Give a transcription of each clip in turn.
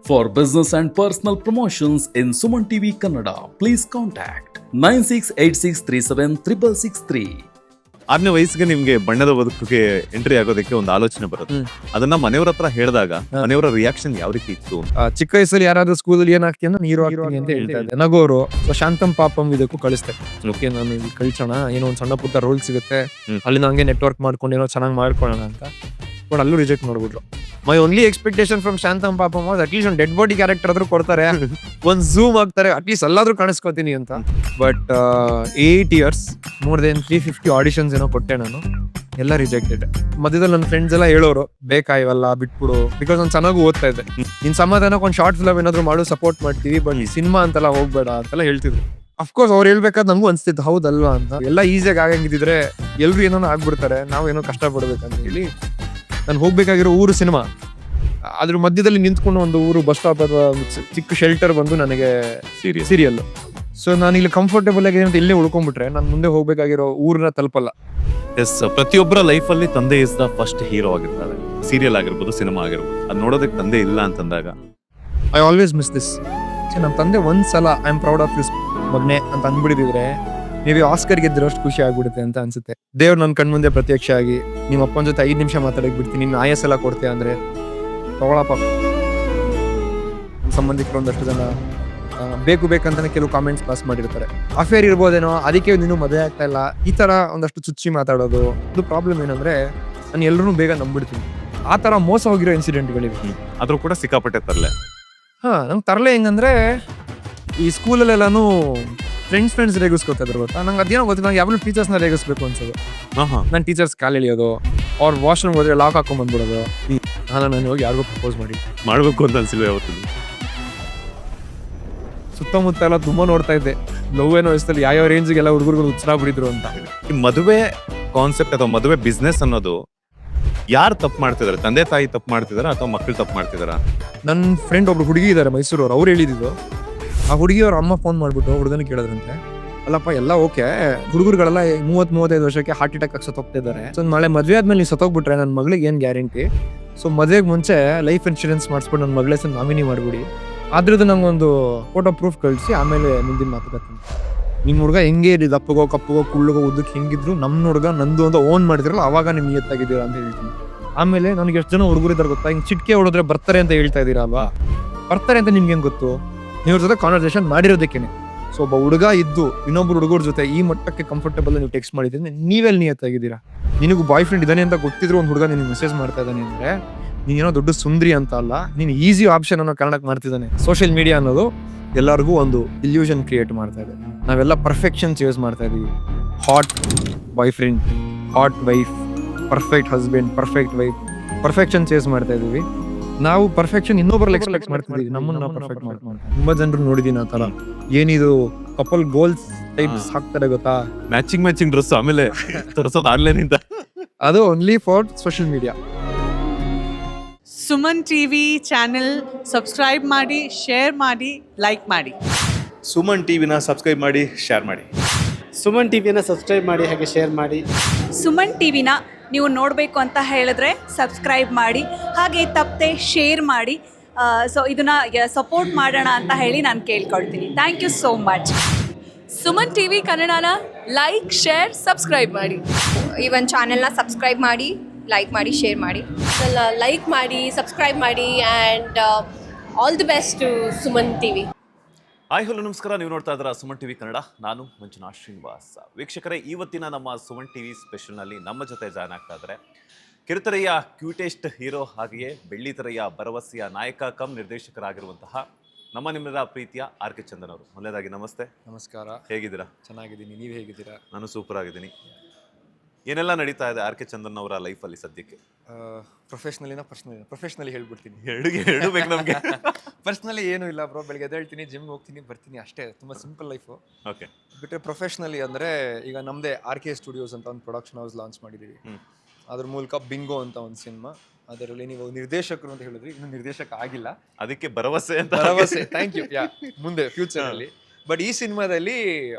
For business and personal promotions in Suman TV Kannada, please contact 9686376663. 6ನೇ ವಯಸ್ಸಿಗೆ ನಿಮ್ಗೆ ಬಣ್ಣದ ಬದುಕಿಗೆ ಎಂಟ್ರಿ ಆಗೋದಕ್ಕೆ ಒಂದು ಆಲೋಚನೆ ಬರುತ್ತೆ. ಅದನ್ನ ಮನೆಯವ್ರ ಹತ್ರ ಹೇಳಿದಾಗ ಮನೆಯವರ ರಿಯಾಕ್ಷನ್ ಯಾವ ರೀತಿ ಇತ್ತು? ಚಿಕ್ಕ ವಯಸ್ಸಲ್ಲಿ ಯಾರಾದ್ರೂ ಸ್ಕೂಲಲ್ಲಿ ಏನಾಗ್ತೀನಿ ಹೀರೋ ಆಗ್ತೀನಿ ಅಂತ ಹೇಳ್ತಾ ಇದ್ದೆ. ನಗೋರು ಶಾಂತಂ ಪಾಪಂ ಇದಕ್ಕೂ ಕಳಿಸ್ತೆ. ಓಕೆ, ನಾನು ಕಳ್ಸೋಣ, ಏನೋ ಒಂದು ಸಣ್ಣ ಪುಟ್ಟ ರೋಲ್ ಸಿಗುತ್ತೆ, ಅಲ್ಲಿ ನಂಗೆ ನೆಟ್ವರ್ಕ್ ಮಾಡ್ಕೊಂಡು ಏನೋ ಚೆನ್ನಾಗಿ ಮಾಡ್ಕೊಳ್ಳೋಣ ಅಂತ. ಬಟ್ ಅಲ್ಲೂ ರಿಜೆಕ್ಟ್ ಮಾಡ್ಬಿಟ್ರು. My only expectation from Shantam Papam was at least ಒಂದು ಡೆಡ್ ಬಾಡಿ ಕ್ಯಾರೆಕ್ಟರ್ ಆದ್ರೂ ಕೊಡ್ತಾರೆ, ಒಂದು ಝೂಮ್ ಆಗ್ತಾರೆ, ಅಟ್ಲೀಸ್ಟ್ ಎಲ್ಲಾದ್ರೂ ಕಾಣಿಸ್ಕೋತೀನಿ ಅಂತ. But 8 years more than 350 auditions ಏನೋ ಕೊಟ್ಟೆ ನಾನು, ಎಲ್ಲ ರಿಜೆಕ್ಟೆಡ್. ಮಧ್ಯದಲ್ಲಿ ನನ್ನ ಫ್ರೆಂಡ್ಸ್ ಎಲ್ಲ ಹೇಳೋರು ಬೇಕಾ ಇವೆಲ್ಲ ಬಿಟ್ಬಿಡು, ಬಿಕಾಸ್ ನಾನು ಚೆನ್ನಾಗಿ ಓದ್ತಾ ಇದ್ದೆ. ನಿನ್ ಸಮಾಧಾನಕ್ಕೆ ಒಂದು ಶಾರ್ಟ್ ಫಿಲಮ್ ಏನಾದ್ರು ಮಾಡು, ಸಪೋರ್ಟ್ ಮಾಡ್ತೀವಿ, ಬಟ್ ಸಿನಿಮಾ ಅಂತೆಲ್ಲ ಹೋಗ್ಬೇಡ ಅಂತೆಲ್ಲ ಹೇಳ್ತಿದ್ರು. ಅಫ್ಕೋರ್ಸ್ ಅವ್ರು ಹೇಳ್ಬೇಕಾದ್ ನಂಗೂ ಅನ್ಸ್ತಿತ್ತು ಹೌದಲ್ವಾ ಅಂತ. ಎಲ್ಲ ಈಸಿಯಾಗಿ ಆಗಂಗಿದ್ರೆ ಎಲ್ರು ಏನೋ ಆಗ್ಬಿಡ್ತಾರೆ, ನಾವು ಏನೋ ಕಷ್ಟ ಪಡ್ಬೇಕಂತ ಹೇಳಿ ನಾನು ಹೋಗ್ಬೇಕಾಗಿರೋ ಊರು ಸಿನಿಮಾ. ಅದ್ರ ಮಧ್ಯದಲ್ಲಿ ನಿಂತ್ಕೊಂಡು ಒಂದು ಊರು ಬಸ್ ಸ್ಟಾಪ್ ಅಥವಾ ಚಿಕ್ಕ ಶೆಲ್ಟರ್ ಬಂದು ನನಗೆ ಸೀರಿಯಲ್. ಸೊ ನಾನು ಇಲ್ಲಿ ಕಂಫರ್ಟೇಬಲ್ ಆಗಿ ಅಂತ ಇಲ್ಲೇ ಉಳ್ಕೊಂಡ್ಬಿಟ್ರೆ ನಾನು ಮುಂದೆ ಹೋಗ್ಬೇಕಾಗಿರೋ ಊರನ್ನ ತಲುಪಲ್ಲ. ಎಸ್, ಪ್ರತಿಯೊಬ್ಬರ ಲೈಫ್ ಅಲ್ಲಿ ತಂದೆ ಇಸ್ ದ ಫಸ್ಟ್ ಹೀರೋ ಆಗಿರ್ತಾರೆ. ಸೀರಿಯಲ್ ಆಗಿರ್ಬೋದು, ಸಿನಿಮಾ ಆಗಿರ್ಬೋದು. ಅದ್ ನೋಡೋದಕ್ಕೆ ತಂದೆ ಇಲ್ಲ ಅಂತಂದಾಗ ಐ ಆಲ್ವೇಸ್ ಮಿಸ್ ದಿಸ್. ನಮ್ಮ ತಂದೆ ಒಂದ್ಸಲ I am proud of this ಮಗ್ನೆ ಅಂತ ಅಂದ್ಬಿಡಿದ್ರೆ ನೀವು ಆಸ್ಕರ್ ಗೆದ್ದಿರೋಷ್ಟು ಖುಷಿ ಆಗ್ಬಿಡುತ್ತೆ ಅಂತ ಅನ್ಸುತ್ತೆ. ದೇವ್ರು ನನ್ನ ಕಣ್ಮುಂದೆ ಪ್ರತ್ಯಕ್ಷ ಆಗಿ ನಿಮ್ಮ ಅಪ್ಪನ ಜೊತೆ 5 ನಿಮಿಷ ಮಾತಾಡಕ್ ಬಿಡ್ತೀನಿ, ನಿನ್ನ ಆಯಸ್ ಎಲ್ಲ ಕೊಡ್ತೀಯ ಅಂದ್ರೆ ತಗೊಳಪ್ಪ. ಸಂಬಂಧಿಕರು ಒಂದಷ್ಟು ಜನ ಬೇಕು ಬೇಕಂತಾನೆ ಕೆಲವು ಕಾಮೆಂಟ್ಸ್ ಪಾಸ್ ಮಾಡಿರ್ತಾರೆ. ಅಫೇರ್ ಇರ್ಬೋದೇನೋ, ಅದಕ್ಕೆ ನೀನು ಮದುವೆ ಆಗ್ತಾ ಇಲ್ಲ, ಈ ತರ ಒಂದಷ್ಟು ಚುಚ್ಚಿ ಮಾತಾಡೋದು. ಇದು ಪ್ರಾಬ್ಲಮ್ ಏನಂದ್ರೆ ನಾನು ಎಲ್ಲರೂ ಬೇಗ ನಂಬಿಡ್ತೀನಿ. ಆ ತರ ಮೋಸ ಹೋಗಿರೋ ಇನ್ಸಿಡೆಂಟ್ಗಳಿವೆ. ಆದ್ರೂ ಕೂಡ ಸಿಕ್ಕಾಪಟ್ಟೆ ತರಲೆ. ನಂಗೆ ತರಲೆ ಹೆಂಗಂದ್ರೆ ಈ ಸ್ಕೂಲಲ್ಲೆಲ್ಲಾನು ಫ್ರೆಂಡ್ಸ್ ರೇಗಿಸ್ಕೊತಾ ಇದ್ರು ಗೊತ್ತಾ. ನಂಗೆ ಅದೇನೋ ಗೊತ್ತಿಲ್ಲ, ನಂಗೆ ಯಾವಾಗಲೂ ಟೀಚರ್ಸ್ನ ರೇಗಿಸ್ಬೇಕು ಅನ್ಸೋದು. ನಾನು ಟೀಚರ್ಸ್ ಕಾಲು ಎಳಿಯೋದು, ಅವ್ರ ವಾಶ್ರೂಮ್ ಹೋದ್ರೆ ಲಾಕ್ ಹಾಕೊಂಡ್ ಬಂದ್ಬಿಡೋದು. ನಾನು ಹೋಗಿ ಯಾರಿಗೂ ಪ್ರಪೋಸ್ ಮಾಡ್ಬೇಕು ಅಂತ ಅನ್ಸಿಲ್ವ ಯಾವತ್ತು? ಸುತ್ತಮುತ್ತ ಎಲ್ಲ ತುಂಬಾ ನೋಡ್ತಾ ಇದ್ದೆ. ಲವ್ ಏನೋ ವಯಸ್ಸಲ್ಲಿ ಯಾವ ರೇಂಜ್ಗೆಲ್ಲ ಹುಡುಗರುಗಳು ಉತ್ಸಾಹ ಬಿಡಿದ್ರು ಅಂತ. ಈ ಮದುವೆ ಕಾನ್ಸೆಪ್ಟ್ ಅಥವಾ ಮದುವೆ ಬಿಸ್ನೆಸ್ ಅನ್ನೋದು ಯಾರು ತಪ್ಪು ಮಾಡ್ತಿದಾರೆ? ತಂದೆ ತಾಯಿ ತಪ್ಪು ಮಾಡ್ತಿದಾರ ಅಥವಾ ಮಕ್ಕಳು ತಪ್ಪು ಮಾಡ್ತಿದಾರ? ನನ್ನ ಫ್ರೆಂಡ್ ಒಬ್ರು ಹುಡುಗಿ ಇದ್ದಾರೆ ಮೈಸೂರವ್ರು, ಅವ್ರು ಹೇಳಿದ್ದು ಆ ಹುಡುಗಿಯವ್ರ ಅಮ್ಮ ಫೋನ್ ಮಾಡ್ಬಿಟ್ಟು ಹುಡುಗನ ಕೇಳಿದ್ರಂತೆ, ಅಲ್ಲಪ್ಪ ಎಲ್ಲ ಓಕೆ, ಹುಡುಗರುಗಳೆಲ್ಲ 30-35 ವರ್ಷಕ್ಕೆ ಹಾರ್ಟ್ ಅಟ್ಯಾಕ್ ಆಗಿ ಸತ್ತೋಗ್ತಾ ಇದ್ದಾರೆ. ಸೊ ನಾಳೆ ಮದುವೆ ಆದ್ಮೇಲೆ ನೀವು ಸತ್ತೋಗ್ಬಿಟ್ರೆ ನನ್ನ ಮಗಳಿಗೆ ಏನ್ ಗ್ಯಾರಂಟಿ? ಸೊ ಮದುವೆಗೆ ಮುಂಚೆ ಲೈಫ್ ಇನ್ಶೂರೆನ್ಸ್ ಮಾಡಿಸ್ಬಿಟ್ಟು ನನ್ನ ಮಗಳ ಹೆಸರು ನಾಮಿನಿ ಮಾಡ್ಬಿಡಿ, ಅದ್ರದ್ದು ನಂಗೊಂದು ಫೋಟೋ ಪ್ರೂಫ್ ಕಳಿಸಿ, ಆಮೇಲೆ ಮುಂದಿನ ಮಾತುಕತೆ. ನಿಮ್ಮ ಹುಡುಗ ಹೆಂಗೆ ದಪ್ಪಗೋ ಕಪ್ಪಗೋ ಕುಳ್ಳಗೋ ಉದ್ದಕ್ಕೆ ಹೆಂಗಿದ್ರು ನಮ್ಮ ಹುಡುಗ ನಂದು ಅಂತ ಓನ್ ಮಾಡಿದ್ರಲ್ಲ ಅವಾಗ ನಿಮ್ಗೆ ನಿಯತ್ತಾಗಿದ್ದೀರಾ ಅಂತ ಹೇಳ್ತೀನಿ. ಆಮೇಲೆ ನನಗೆ ಎಷ್ಟು ಜನ ಹುಡುಗರು ಇದ್ದಾರೆ ಗೊತ್ತಾ, ಹಿಂಗೆ ಚಿಟ್ಕೆ ಹೊಡೆದ್ರೆ ಬರ್ತಾರೆ ಅಂತ ಹೇಳ್ತಾ ಇದ್ದೀರಾ ಅಲ್ವಾ? ಬರ್ತಾರೆ ಅಂತ ನಿಮ್ಗೆ ಹೆಂಗೆ ಗೊತ್ತು? ನೀವ್ರ ಜೊತೆ ಕಾನ್ವರ್ಸೇಷನ್ ಮಾಡಿರೋದಕ್ಕೇನೆ. ಸೊ ಒಬ್ಬ ಹುಡುಗ ಇದ್ದು ಇನ್ನೊಬ್ರು ಹುಡುಗರ ಜೊತೆ ಈ ಮಟ್ಟಕ್ಕೆ ಕಂಫರ್ಟೇಬಲ್ ನೀವು ಟೆಕ್ಸ್ಟ್ ಮಾಡಿದ್ರೆ ನೀವೆಲ್ಲಿ ನಿಯತ್ತಾಗಿದ್ದೀರಾ? ನಿನಗೂ ಬಾಯ್ ಫ್ರೆಂಡ್ ಇದ್ದಾನೆ ಅಂತ ಗೊತ್ತಿದ್ರು ಒಂದು ಹುಡುಗ ನಿನಗೆ ಮೆಸೇಜ್ ಮಾಡ್ತಾ ಇದ್ದಾನೆ ಅಂದ್ರೆ ನೀನೇನೋ ದೊಡ್ಡ ಸುಂದ್ರಿ ಅಂತ ಅಲ್ಲ, ನೀನು ಈಸಿ ಆಪ್ಷನ್ ಅನ್ನೋ ಕಾರಣಕ್ಕೆ ಮಾಡ್ತಿದ್ದಾನೆ. ಸೋಷಿಯಲ್ ಮೀಡಿಯಾ ಅನ್ನೋದು ಎಲ್ಲರಿಗೂ ಒಂದು ಇಲ್ಯೂಷನ್ ಕ್ರಿಯೇಟ್ ಮಾಡ್ತಾ ಇದೆ. ನಾವೆಲ್ಲ ಪರ್ಫೆಕ್ಷನ್ ಚೇಸ್ ಮಾಡ್ತಾ ಇದೀವಿ. Hot boyfriend, hot wife, perfect husband, perfect wife, perfection chase ಮಾಡ್ತಾ ಇದೀವಿ. ನಾವು ಪರ್ಫೆಕ್ಷನ್ ಇನ್ನೊಬ್ಬರಲ್ಲಿ ಎಕ್ಸ್ಪೆಕ್ಟ್ ಮಾಡ್ತಿದೀವಿ, ನಮ್ಮನ್ನ ನಾವು ಪರ್ಫೆಕ್ಟ್ ಮಾಡ್ತೀವಿ. ತುಂಬಾ ಜನರು ನೋಡಿದೀನಿ ಆ ತರ. ಏನಿದು ಕಪಲ್ ಗೋಲ್ಸ್ ಟೈಪ್ಸ್ ಹಾಕ್ತಾರೆ ಗೊತ್ತಾ, ಮ್ಯಾಚಿಂಗ್ ಡ್ರೆಸ್, ಆಮೇಲೆ ತರಿಸೋದು ಆನ್ಲೈನ್ ಇಂದ. ಅದು only for social media. Suman TV channel subscribe ಮಾಡಿ, ಶೇರ್ ಮಾಡಿ, ಲೈಕ್ ಮಾಡಿ. ಸುಮನ್ ಟಿವಿನ ಸಬ್ಸ್ಕ್ರೈಬ್ ಮಾಡಿ, ಶೇರ್ ಮಾಡಿ. ಸುಮನ್ ಟಿವಿನ ಸಬ್ಸ್ಕ್ರೈಬ್ ಮಾಡಿ, ಹಾಗೆ ಶೇರ್ ಮಾಡಿ. ಸುಮನ್ ಟಿವಿನ ನೀವು ನೋಡಬೇಕು ಅಂತ ಹೇಳಿದ್ರೆ ಸಬ್ಸ್ಕ್ರೈಬ್ ಮಾಡಿ, ಹಾಗೆ ತಪ್ಪದೆ ಶೇರ್ ಮಾಡಿ. ಸೊ ಇದನ್ನ ಸಪೋರ್ಟ್ ಮಾಡೋಣ ಅಂತ ಹೇಳಿ ನಾನು ಕೇಳ್ಕೊಳ್ತೀನಿ. Thank you so much. Suman TV ಕನ್ನಡನ ಲೈಕ್, ಶೇರ್, ಸಬ್ಸ್ಕ್ರೈಬ್ ಮಾಡಿ. ಈ ಒಂದು ಚಾನೆಲ್ನ ಸಬ್ಸ್ಕ್ರೈಬ್ ಮಾಡಿ, ಲೈಕ್ ಮಾಡಿ, ಶೇರ್ ಮಾಡಿ. ಲೈಕ್ ಮಾಡಿ, ಸಬ್ಸ್ಕ್ರೈಬ್ ಮಾಡಿ, and all the best to Suman TV. Hi hello ನಮಸ್ಕಾರ, ನೀವು ನೋಡ್ತಾ ಇದ್ದೀರಾ ಸುಮನ್ ಟಿವಿ ಕನ್ನಡ. ನಾನು ಮಂಜುನಾಥ್ ಶ್ರೀನಿವಾಸ್. ವೀಕ್ಷಕರೇ, ಇವತ್ತಿನ ನಮ್ಮ ಸುಮನ್ ಟಿವಿ ಸ್ಪೆಷಲ್ನಲ್ಲಿ ನಮ್ಮ ಜೊತೆ ಜಾಯ್ನ್ ಆಗ್ತಾ ಇದ್ದಾರೆ ಕಿರುತೆರೆಯ ಕ್ಯೂಟೆಸ್ಟ್ ಹೀರೋ, ಹಾಗೆಯೇ ಬೆಳ್ಳಿತೆರೆಯ ಭರವಸೆಯ ನಾಯಕ ಕಮ್ ನಿರ್ದೇಶಕರಾಗಿರುವಂತಹ ನಮ್ಮ ನಿಮ್ಮೆಲ್ಲರ ಪ್ರೀತಿಯ ಆರ್ ಕೆ ಚಂದನ್ ಅವರು. ಮೊದಲನೇದಾಗಿ ನಮಸ್ತೆ. ನಮಸ್ಕಾರ. ಹೇಗಿದ್ದೀರಾ? ಚೆನ್ನಾಗಿದ್ದೀನಿ, ನೀವು ಹೇಗಿದ್ದೀರಾ? ನಾನು ಸೂಪರ್ ಆಗಿದ್ದೀನಿ. ಏನೆಲ್ಲ ನಡೀತಾ ಇದೆ ಆರ್ ಕೆ ಚಂದನ್ ಅವರ ಲೈಫಲ್ಲಿ ಸದ್ಯಕ್ಕೆ? ಪ್ರೊಫೆಷನಲಿ ಹೇಳ್ಬಿಡ್ತೀನಿ. ಎರಡು ಬೇಕು ನಮಗೆ. ಪರ್ಸ್ನಲಿ ಏನೂ ಇಲ್ಲ ಬ್ರೋ, ಬೆಳಗ್ಗೆ ಎದ್ದೇಳ್ತೀನಿ, ಜಿಮ್ಗೆ ಹೋಗ್ತೀನಿ, ಬರ್ತೀನಿ, ಅಷ್ಟೇ. ತುಂಬ ಸಿಂಪಲ್ ಲೈಫು. ಓಕೆ. ಬಿಟ್ಟರೆ ಪ್ರೊಫೆಷ್ನಲಿ ಅಂದರೆ ಈಗ ನಮ್ಮದೇ ಆರ್ ಕೆ ಸ್ಟುಡಿಯೋಸ್ ಅಂತ ಒಂದು ಪ್ರೊಡಕ್ಷನ್ ಹೌಸ್ ಲಾಂಚ್ ಮಾಡಿದ್ದೀವಿ. ಅದ್ರ ಮೂಲಕ ಬಿಂಗೋ ಅಂತ ಒಂದು ಸಿನಿಮಾ, ಅದರಲ್ಲಿ ನೀವು ನಿರ್ದೇಶಕರು ಅಂತ ಹೇಳಿದ್ರಿ, ಇನ್ನು ನಿರ್ದೇಶಕ ಆಗಿಲ್ಲ, ಅದಕ್ಕೆ ಭರವಸೆ ಅಂತ. ಭರವಸೆ, ಥ್ಯಾಂಕ್ ಯು. ಮುಂದೆ ಫ್ಯೂಚರಲ್ಲಿ. ಬಟ್ ಈ ಸಿನಿಮಾದಲ್ಲಿ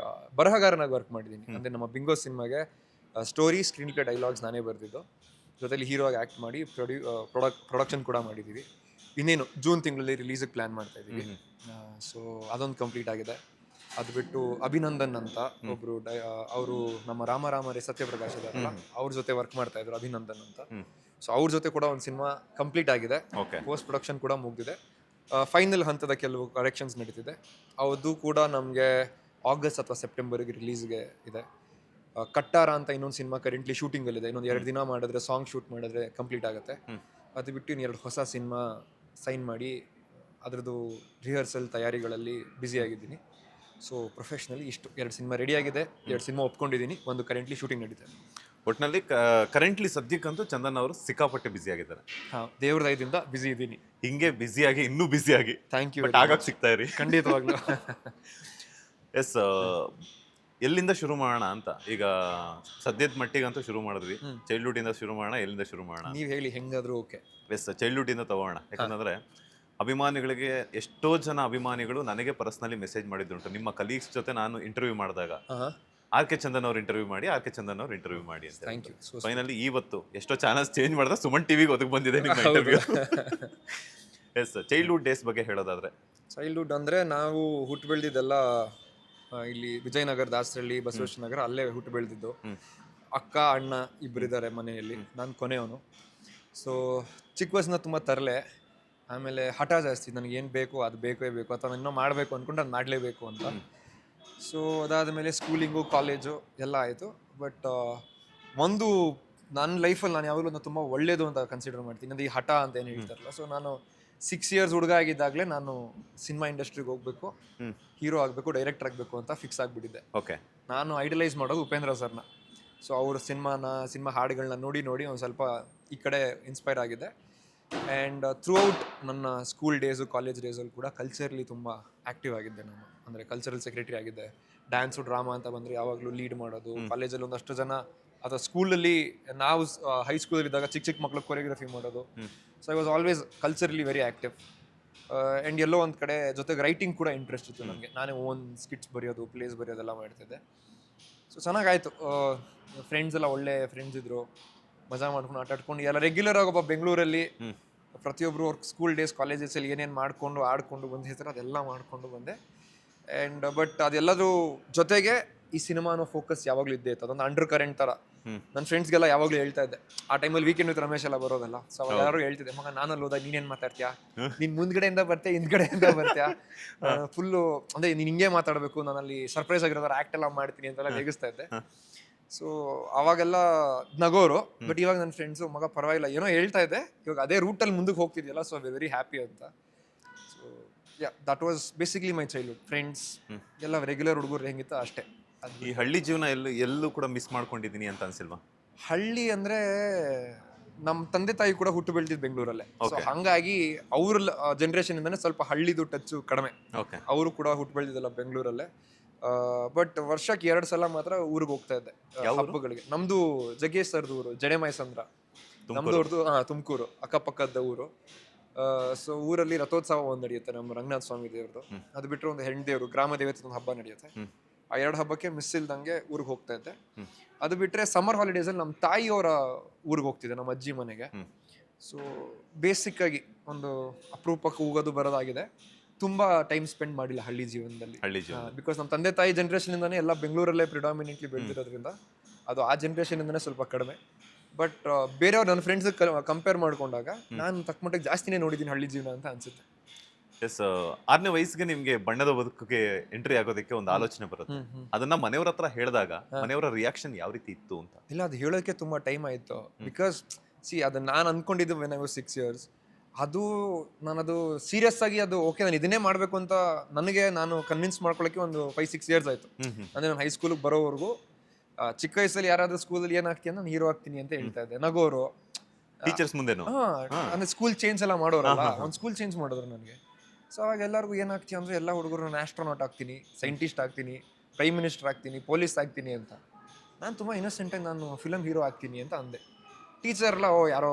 ಬರಹಗಾರನಾಗಿ ವರ್ಕ್ ಮಾಡಿದ್ದೀನಿ. ಅಂದರೆ ನಮ್ಮ ಬಿಂಗೋ ಸಿನಿಮಾಗೆ ಸ್ಟೋರಿ, ಸ್ಕ್ರೀನ್ ಪ್ಲೇ, ಡೈಲಾಗ್ಸ್ ನಾನೇ ಬರೆದಿದ್ದು. ಜೊತೆಲಿ ಹೀರೋ ಆಗಿ ಆ್ಯಕ್ಟ್ ಮಾಡಿ ಪ್ರೊಡಕ್ಷನ್ ಕೂಡ ಮಾಡಿದ್ದೀವಿ. ಇನ್ನೇನು ಜೂನ್ ತಿಂಗಳಲ್ಲಿ ರಿಲೀಸಿಗೆ ಪ್ಲ್ಯಾನ್ ಮಾಡ್ತಾ ಇದ್ದೀವಿ. ಸೊ ಅದೊಂದು ಕಂಪ್ಲೀಟ್ ಆಗಿದೆ. ಅದು ಬಿಟ್ಟು ಅಭಿನಂದನ್ ಅಂತ ಒಬ್ರು ಅವರು ನಮ್ಮ ರಾಮರೇ ಸತ್ಯಪ್ರಕಾಶ್ ಇದಾರಲ್ಲ, ಅವ್ರ ಜೊತೆ ವರ್ಕ್ ಮಾಡ್ತಾ ಇದ್ರು, ಅಭಿನಂದನ್ ಅಂತ. ಸೊ ಅವ್ರ ಜೊತೆ ಕೂಡ ಒಂದು ಸಿನಿಮಾ ಕಂಪ್ಲೀಟ್ ಆಗಿದೆ, ಪೋಸ್ಟ್ ಪ್ರೊಡಕ್ಷನ್ ಕೂಡ ಮುಗಿದಿದೆ. ಫೈನಲ್ ಹಂತದ ಕೆಲವು ಕರೆಕ್ಷನ್ಸ್ ನಡೀತಿದೆ. ಅದು ಕೂಡ ನಮಗೆ ಆಗಸ್ಟ್ ಅಥವಾ ಸೆಪ್ಟೆಂಬರ್ಗೆ ರಿಲೀಸ್ಗೆ ಇದೆ. ಕಟ್ಟಾರ ಅಂತ ಇನ್ನೊಂದು ಸಿನಿಮಾ ಕರೆಂಟ್ಲಿ ಶೂಟಿಂಗಲ್ಲಿದೆ. ಇನ್ನೊಂದು 2 ದಿನ ಮಾಡಿದ್ರೆ, ಸಾಂಗ್ ಶೂಟ್ ಮಾಡಿದ್ರೆ ಕಂಪ್ಲೀಟ್ ಆಗುತ್ತೆ. ಅದು ಬಿಟ್ಟು ಇನ್ನು 2 ಹೊಸ ಸಿನಿಮಾ ಸೈನ್ ಮಾಡಿ ಅದರದ್ದು ರಿಹರ್ಸಲ್ ತಯಾರಿಗಳಲ್ಲಿ ಬ್ಯುಸಿ ಆಗಿದ್ದೀನಿ. ಸೊ ಪ್ರೊಫೆಷ್ನಲಿ ಇಷ್ಟು 2 ಸಿನಿಮಾ ರೆಡಿ ಆಗಿದೆ, 2 ಸಿನಿಮಾ ಒಪ್ಕೊಂಡಿದ್ದೀನಿ, ಒಂದು ಕರೆಂಟ್ಲಿ ಶೂಟಿಂಗ್ ನಡೀತದೆ. ಒಟ್ಟಿನಲ್ಲಿ ಕರೆಂಟ್ಲಿ ಸದ್ಯಕ್ಕಂತೂ ಚಂದನ್ ಅವರು ಸಿಕ್ಕಾಪಟ್ಟೆ ಬ್ಯುಸಿ ಆಗಿದ್ದಾರೆ. ದೇವ್ರ ದಯದಿಂದ ಬ್ಯುಸಿ ಇದ್ದೀನಿ. ಹಿಂಗೆ ಬ್ಯುಸಿಯಾಗಿ ಇನ್ನೂ ಬ್ಯುಸಿಯಾಗಿ ಥ್ಯಾಂಕ್ ಯು. ಬಟ್ ಆಗಾಗ ಸಿಗ್ತಾ ಇರಿ ಖಂಡಿತವಾಗ್ಲೂ. ಎಸ್, ಎಲ್ಲಿಂದ ಶುರು ಮಾಡೋಣ ಅಂತ ಈಗ ಸದ್ಯದ ಮಟ್ಟಿಗಂತೂ ಶುರು ಮಾಡಿದ್ವಿ. ಚೈಲ್ಡ್ಹುಡ್ ಇಂದ ಶುರು ಮಾಡೋಣ, ಎಲ್ಲಿಂದ ಶುರು ಮಾಡೋಣ? ನೀವು ಹೇಳಿ, ಹೆಂಗಾದ್ರೂ ಓಕೆ. ಎಸ್, ಚೈಲ್ಡ್ಹುಡ್ ಇಂದ ತಗೋಣ. ಯಾಕಂದ್ರೆ ಅಭಿಮಾನಿಗಳಿಗೆ ಎಷ್ಟೋ ಜನ ಅಭಿಮಾನಿಗಳು ನನಗೆ ಪರ್ಸನಲಿ ಮೆಸೇಜ್ ಮಾಡಿದ್ದುಂಟು. ನಿಮ್ಮ ಕಲೀಗ್ಸ್ ಜೊತೆ ನಾನು ಇಂಟರ್ವ್ಯೂ ಮಾಡಿದಾಗ ಆರ್ ಕೆ ಚಂದನ್ ಅವ್ರು ಇಂಟರ್ವ್ಯೂ ಮಾಡಿ ಅಂತ. Thank you. ಫೈನಲಿ ಇವತ್ತು ಎಷ್ಟೋ ಚಾನಲ್ಸ್ ಚೇಂಜ್ ಮಾಡಿದ ಸುಮನ್ ಟಿವಿಗೆ ಒದಗಿ ಬಂದಿದೆ ನಿಮ್ಮ ಇಂಟರ್ವ್ಯೂ. ಎಸ್, ಚೈಲ್ಡ್ಹುಡ್ ಡೇಸ್ ಬಗ್ಗೆ ಹೇಳೋದಾದ್ರೆ, ಚೈಲ್ಡ್ಹುಡ್ ಅಂದರೆ ನಾವು ಹುಟ್ಟು ಬೆಳೆದಿದ್ದೆಲ್ಲ ಇಲ್ಲಿ ವಿಜಯನಗರ, ದಾಸರಳ್ಳಿ, ಬಸವೇಶ್ವರ ನಗರ, ಅಲ್ಲೇ ಹುಟ್ಟು ಬೆಳೆದಿದ್ದು. ಅಕ್ಕ ಅಣ್ಣ ಇಬ್ಬರಿದ್ದಾರೆ ಮನೆಯಲ್ಲಿ, ನಾನು ಕೊನೆಯವನು. ಸೊ ಚಿಕ್ಕ ವಯಸ್ಸಿನ ತುಂಬ ತರಲೆ, ಆಮೇಲೆ ಹಠ ಜಾಸ್ತಿ. ನನಗೆ ಏನು ಬೇಕು ಅದು ಬೇಕೇ ಬೇಕು, ಅಥವಾ ಇನ್ನೂ ಮಾಡಬೇಕು ಅಂದ್ಕೊಂಡು ಅದು ಮಾಡಲೇಬೇಕು ಅಂತ. ಸೊ ಅದಾದಮೇಲೆ ಸ್ಕೂಲಿಂಗು, ಕಾಲೇಜು ಎಲ್ಲ ಆಯಿತು. ಬಟ್ ಒಂದು ನನ್ನ ಲೈಫಲ್ಲಿ ನಾನು ಯಾವಾಗಲೂ ತುಂಬ ಒಳ್ಳೇದು ಅಂತ ಕನ್ಸಿಡರ್ ಮಾಡ್ತೀನಿ, ಅದು ಈ ಹಠ ಅಂತ ಏನು ಹೇಳ್ತಾರಲ್ಲ. ಸೊ ನಾನು 6 years ಹುಡುಗ ಆಗಿದ್ದಾಗಲೇ ನಾನು ಸಿನಿಮಾ ಇಂಡಸ್ಟ್ರಿಗೆ ಹೋಗಬೇಕು, ಹೀರೋ ಆಗಬೇಕು, ಡೈರೆಕ್ಟರ್ ಆಗಬೇಕು ಅಂತ ಫಿಕ್ಸ್ ಆಗಿಬಿಟ್ಟಿದ್ದೆ. ಓಕೆ. ನಾನು ಐಡಲೈಸ್ ಮಾಡೋದು ಉಪೇಂದ್ರ ಸರ್ನ. ಸೊ ಅವ್ರ ಸಿನಿಮಾ ಹಾಡುಗಳನ್ನ ನೋಡಿ ಒಂದು ಸ್ವಲ್ಪ ಈ ಕಡೆ ಇನ್ಸ್ಪೈರ್ ಆಗಿದೆ. ಆ್ಯಂಡ್ ಥ್ರೂ ಔಟ್ ನನ್ನ ಸ್ಕೂಲ್ ಡೇಸು, ಕಾಲೇಜ್ ಡೇಸಲ್ಲಿ ಕೂಡ ಕಲ್ಚರ್ಲಿ ತುಂಬ ಆ್ಯಕ್ಟಿವ್ ಆಗಿದ್ದೆ ನಾನು. ಅಂದರೆ ಕಲ್ಚರಲ್ ಸೆಕ್ರೆಟರಿ ಆಗಿದ್ದೆ. ಡ್ಯಾನ್ಸು, ಡ್ರಾಮಾ ಅಂತ ಬಂದರೆ ಯಾವಾಗಲೂ ಲೀಡ್ ಮಾಡೋದು. ಕಾಲೇಜಲ್ಲಿ ಒಂದಷ್ಟು ಜನ, ಅಥವಾ ಸ್ಕೂಲಲ್ಲಿ ನಾವು ಹೈಸ್ಕೂಲಲ್ಲಿದ್ದಾಗ ಚಿಕ್ಕ ಮಕ್ಕಳು ಕೊರಿಯೋಗ್ರಫಿ ಮಾಡೋದು. So I was always culturally very active. And ಎಲ್ಲೋ ಒಂದು ಕಡೆ ಜೊತೆಗೆ ರೈಟಿಂಗ್ ಕೂಡ ಇಂಟ್ರೆಸ್ಟ್ ಇತ್ತು ನನಗೆ. ನಾನೇ ಓನ್ ಸ್ಕಿಟ್ಸ್ ಬರೆಯೋದು, ಪ್ಲೇಸ್ ಬರೆಯೋದೆಲ್ಲ ಮಾಡ್ತಿದ್ದೆ. ಸೊ ಚೆನ್ನಾಗಾಯಿತು. ಫ್ರೆಂಡ್ಸ್ ಎಲ್ಲ ಒಳ್ಳೆ ಫ್ರೆಂಡ್ಸ್ ಇದ್ದರು, ಮಜಾ ಮಾಡ್ಕೊಂಡು ಆಟ ಆಡ್ಕೊಂಡು ಎಲ್ಲ ರೆಗ್ಯುಲರ್ ಆಗೋಬ್ಬ ಬೆಂಗಳೂರಲ್ಲಿ ಪ್ರತಿಯೊಬ್ಬರು ಅವ್ರ ಸ್ಕೂಲ್ ಡೇಸ್, ಕಾಲೇಜಸಲ್ಲಿ ಏನೇನು ಮಾಡಿಕೊಂಡು ಆಡ್ಕೊಂಡು ಬಂದು ಹೆಸರು ಅದೆಲ್ಲ ಮಾಡಿಕೊಂಡು ಬಂದೆ. ಆ್ಯಂಡ್ ಬಟ್ ಅದೆಲ್ಲದೂ ಜೊತೆಗೆ ಈ ಸಿನಿಮಾನೋ ಫೋಕಸ್ ಯಾವಾಗಲೂ ಇದ್ದೇ ಇತ್ತು. ಅದೊಂದು ಅಂಡರ್ ಕರೆಂಟ್ ಥರ. ನನ್ನ ಫ್ರೆಂಡ್ಸ್ಗೆಲ್ಲ ಯಾವಾಗಲೂ ಹೇಳ್ತಾ ಇದ್ದೆ, ಆ ಟೈಮಲ್ಲಿ ವೀಕೆಂಡ್ ವಿತ್ ರಮೇಶ್ ಎಲ್ಲ ಬರೋದಲ್ಲ. ಸೊ ಅವಾಗ ಯಾರು ಹೇಳ್ತಿದ್ದೆ, ಮಗ ನಾನಲ್ಲಿ ಹೋದಾಗ ನೀನೇನು ಮಾತಾಡ್ತೀಯಾ, ನೀನು ಮುಂದ್ಗಡೆಯಿಂದ ಬರ್ತೀಯ ಹಿಂದ್ಗಡೆಯಿಂದ ಬರ್ತೀಯಾ, ಫುಲ್ಲು ಅಂದರೆ ನೀನು ಹಿಂಗೆ ಮಾತಾಡಬೇಕು, ನಾನಲ್ಲಿ ಸರ್ಪ್ರೈಸ್ ಆಗಿರೋದಾರ ಆ್ಯಕ್ಟ್ ಎಲ್ಲ ಮಾಡ್ತೀನಿ ಅಂತೆಲ್ಲ ರೇಗಿಸ್ತಾ ಇದ್ದೆ. ಸೊ ಅವಾಗೆಲ್ಲ ನಗೋರು. ಬಟ್ ಇವಾಗ ನನ್ನ ಫ್ರೆಂಡ್ಸು, ಮಗ ಪರವಾಗಿಲ್ಲ, ಏನೋ ಹೇಳ್ತಾ ಇದ್ದೆ, ಇವಾಗ ಅದೇ ರೂಟಲ್ಲಿ ಮುಂದಕ್ಕೆ ಹೋಗ್ತಿದೆಯಲ್ಲ, ಸೊ ವೆರಿ ಹ್ಯಾಪಿ ಅಂತ. So yeah, that was basically my childhood. Friends ಎಲ್ಲ ರೆಗ್ಯುಲರ್ ಹುಡುಗರು ಹೆಂಗಿತ್ತು ಅಷ್ಟೇ. ಈ ಹಳ್ಳಿ ಜೀವನ ಎಲ್ಲೂ ಕೂಡ ಮಿಸ್ ಮಾಡ್ಕೊಂಡಿದ್ದೀನಿ ಅಂತ ಅನ್ಸಿಲ್ವಾ? ಹಳ್ಳಿ ಅಂದರೆ ನಮ್ಮ ತಂದೆ ತಾಯಿ ಕೂಡ ಹುಟ್ಟು ಬೆಳೆದಿದ್ದು ಬೆಂಗಳೂರಲ್ಲೇ. ಸೊ ಹಂಗಾಗಿ ಅವ್ರ ಜನ್ರೇಷನ್ ಇಂದಾನೆ ಸ್ವಲ್ಪ ಹಳ್ಳಿದು ಟಚ್ಚು ಕಡಿಮೆ. ಅವರು ಕೂಡ ಹುಟ್ಟು ಬೆಳೆದಿದ್ದಲ್ಲ ಬೆಂಗಳೂರಲ್ಲೇ. ಬಟ್ ವರ್ಷಕ್ಕೆ 2 ಸಲ ಮಾತ್ರ ಊರಿಗೆ ಹೋಗ್ತಾ ಇದ್ದೆ ಹಬ್ಬಗಳಿಗೆ. ನಮ್ದು ಜಗ್ಗೇಶ್ ಸರ್ದು ಊರು ಜಡೆಮೈಸಂದ್ರ, ನಮ್ದವ್ರದ್ದು ತುಮಕೂರು, ಅಕ್ಕಪಕ್ಕದ ಊರು. ಸೊ ಊರಲ್ಲಿ ರಥೋತ್ಸವ ಒಂದು ನಡೆಯುತ್ತೆ, ನಮ್ಮ ರಂಗನಾಥ ಸ್ವಾಮಿ ದೇವ್ರದ್ದು. ಅದು ಬಿಟ್ಟರೆ ಒಂದು ಹೆಣ್ಣು ದೇವರು, ಗ್ರಾಮ ದೇವತೆ ಒಂದು ಹಬ್ಬ ನಡೆಯುತ್ತೆ. ಆ 2 ಹಬ್ಬಕ್ಕೆ ಮಿಸ್ ಇಲ್ದಂಗೆ ಊರಿಗೆ ಹೋಗ್ತಾ ಇದ್ದೆ. ಅದು ಬಿಟ್ಟರೆ ಸಮ್ಮರ್ ಹಾಲಿಡೇಸಲ್ಲಿ ನಮ್ಮ ತಾಯಿಯವರ ಊರಿಗೆ ಹೋಗ್ತಿದ್ದೆ, ನಮ್ಮ ಅಜ್ಜಿ ಮನೆಗೆ. ಸೊ ಬೇಸಿಕ್ ಆಗಿ ಒಂದು ಅಪರೂಪಕ್ಕೆ ಹೋಗೋದು ಬರೋದಾಗಿದೆ. ತುಂಬ ಟೈಮ್ ಸ್ಪೆಂಡ್ ಮಾಡಿಲ್ಲ ಹಳ್ಳಿ ಜೀವನದಲ್ಲಿ. ಬಿಕಾಸ್ ನಮ್ಮ ತಂದೆ ತಾಯಿ ಜನ್ರೇಷನಿಂದಾನೇ ಎಲ್ಲ ಬೆಂಗಳೂರಲ್ಲೇ ಪ್ರಿಡಾಮಿನೆಂಟ್ಲಿ ಬೆಳೆದಿರೋದ್ರಿಂದ ಅದು ಆ ಜನ್ರೇಷನಿಂದನೇ ಸ್ವಲ್ಪ ಕಡಿಮೆ. ಬಟ್ ಬೇರೆಯವ್ರು ನನ್ನ ಫ್ರೆಂಡ್ಸ್ ಕಂಪೇರ್ ಮಾಡ್ಕೊಂಡಾಗ ನಾನು ತಕ್ಕಮಟ್ಟಿಗೆ ಜಾಸ್ತಿನೇ ನೋಡಿದ್ದೀನಿ ಹಳ್ಳಿ ಜೀವನ ಅಂತ ಅನ್ಸುತ್ತೆ. ಎಸ್, 6ನೇ ವಯಸ್ಸಿಗೆ ನಿಮ್ಗೆ ಬಣ್ಣದ ಬದುಕಿಗೆ ಎಂಟ್ರಿ ಆಗೋದಕ್ಕೆ ಒಂದು ಆಲೋಚನೆ ಬರುತ್ತೆ. ಅದನ್ನ ಮನೆಯವ್ರ ಹತ್ರ ಹೇಳಿದಾಗ ಮನೆಯವರ ರಿಯಾಕ್ಷನ್ ಯಾವ ರೀತಿ ಇತ್ತು ಅಂತ? ಇಲ್ಲ, ಅದು ಹೇಳೋಕ್ಕೆ ತುಂಬ ಟೈಮ್ ಆಯಿತು. ಬಿಕಾಸ್ ಅದು ನಾನು ಅಂದ್ಕೊಂಡಿದ್ದು ವೆನ್ ಐ ವಾಸ್ 6 years. ಅದು ನಾನದು ಸೀರಿಯಸ್ ಆಗಿ ಅದು ಓಕೆ ನಾನು ಇದನ್ನೇ ಮಾಡಬೇಕು ಅಂತ ನಾನು ಕನ್ವಿನ್ಸ್ ಮಾಡ್ಕೊಳ್ಳೋಕ್ಕೆ ಒಂದು 5-6 years ಆಯಿತು. ಅಂದರೆ ನಾನು ಹೈಸ್ಕೂಲಿಗೆ ಬರೋವರೆಗೂ ಚಿಕ್ಕ ವಯಸ್ಸಲ್ಲಿ ಯಾರಾದ್ರೂ ಸ್ಕೂಲಲ್ಲಿ ಏನಾಗ್ತೀನಿ ನಾನು ಹೀರೋ ಆಗ್ತೀನಿ ಅಂತ ಹೇಳ್ತಾ ಇದ್ದೆ. ನಗೋರು ಟೀಚರ್ಸ್ ಮುಂದೆನೋ ಅಂದರೆ ಸ್ಕೂಲ್ ಚೇಂಜ್ ಎಲ್ಲ ಮಾಡೋರಲ್ಲ, ಒಂದು ಸ್ಕೂಲ್ ಚೇಂಜ್ ಮಾಡಿದ್ರು ನನಗೆ. ಸೊ ಅವಾಗ ಎಲ್ಲರಿಗೂ ಏನಾಗ್ತೀನಿ ಅಂದರೆ ಎಲ್ಲ ಹುಡುಗರು ನಾನು ಆಸ್ಟ್ರೋನಾಟ್ ಆಗ್ತೀನಿ, ಸೈಂಟಿಸ್ಟ್ ಆಗ್ತೀನಿ, ಪ್ರೈಮ್ ಮಿನಿಸ್ಟರ್ ಆಗ್ತೀನಿ, ಪೊಲೀಸ್ ಆಗ್ತೀನಿ ಅಂತ. ನಾನು ತುಂಬ ಇನ್ನೋಸೆಂಟಾಗಿ ನಾನು ಫಿಲಮ್ ಹೀರೋ ಆಗ್ತೀನಿ ಅಂತ ಅಂದೆ. ಟೀಚರ್ ಎಲ್ಲ ಯಾರೋ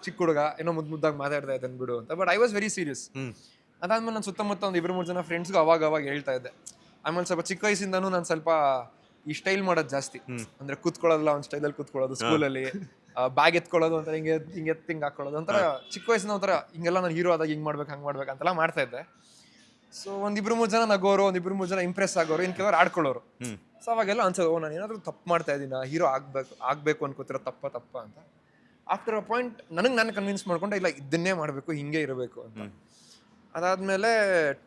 ಚಿಕ್ಕ ಹುಡುಗ ಏನೋ ಮುದ್ದಾಗಿ ಮಾತಾಡ್ತಾ ಇದ್ದೆ ಬಿಡು ಅಂತ. But I was very serious. ಅದಾದ್ಮೇಲೆ ನಾನು ಸುತ್ತಮುತ್ತ ಒಂದು 2-3 ಜನ ಫ್ರೆಂಡ್ಸ್ಗೂ ಅವಾಗ ಹೇಳ್ತಾ ಇದ್ದೆ. ಆಮೇಲೆ ಸ್ವಲ್ಪ ಚಿಕ್ಕ ವಯಸ್ಸಿಂದನೂ ನಾನು ಸ್ವಲ್ಪ ಈ ಸ್ಟೈಲ್ ಮಾಡೋದು ಜಾಸ್ತಿ. ಅಂದರೆ ಕೂತ್ಕೊಳ್ಳೋದಲ್ಲ, ಒಂದು ಸ್ಟೈಲಲ್ಲಿ ಕೂತ್ಕೊಳ್ಳೋದು ಸ್ಕೂಲಲ್ಲಿ, ಬ್ಯಾಗ್ ಎತ್ಕೊಳ್ಳೋದು ಒಂಥರ ಹಿಂಗೆ ಹಾಕೊಳ್ಳೋದು ಒಂಥರ ಚಿಕ್ಕ ವಯಸ್ಸಿನ ಒಂಥರ ಹಿಂಗೆಲ್ಲ ನಾನು ಹೀರೋ ಆದಾಗ ಹಿಂಗೆ ಮಾಡ್ಬೇಕು ಹಂಗೆ ಮಾಡ್ಬೇಕು ಅಂತೆಲ್ಲ ಮಾಡ್ತಾ ಇದ್ದೆ. ಸೊ ಒಂದಿಬ್ರು ಮೂರು ಜನ ನಗೋರು, ಒಂದಿಬ್ರು ಮೂರು ಜನ ಇಂಪ್ರೆಸ್ ಆಗೋರು, ಇನ್ ಕೆಲವರು ಆಡ್ಕೊಳ್ಳೋರು. ಸೊ ಅವಾಗೆಲ್ಲ ಅನ್ಸೋದು ನಾನು ಏನಾದರೂ ತಪ್ಪು ಮಾಡ್ತಾ ಇದ್ದೀನ, ಹೀರೋ ಆಗ್ಬೇಕು ಅನ್ಕೋತಿರೋ ತಪ್ಪ ಅಂತ. ಆಫ್ಟರ್ ಅ ಪಾಯಿಂಟ್ ನಾನು ಕನ್ವಿನ್ಸ್ ಮಾಡ್ಕೊಂಡೆ ಇಲ್ಲ ಇದನ್ನೇ ಮಾಡಬೇಕು, ಹಿಂಗೆ ಇರಬೇಕು ಅಂತ. ಅದಾದ್ಮೇಲೆ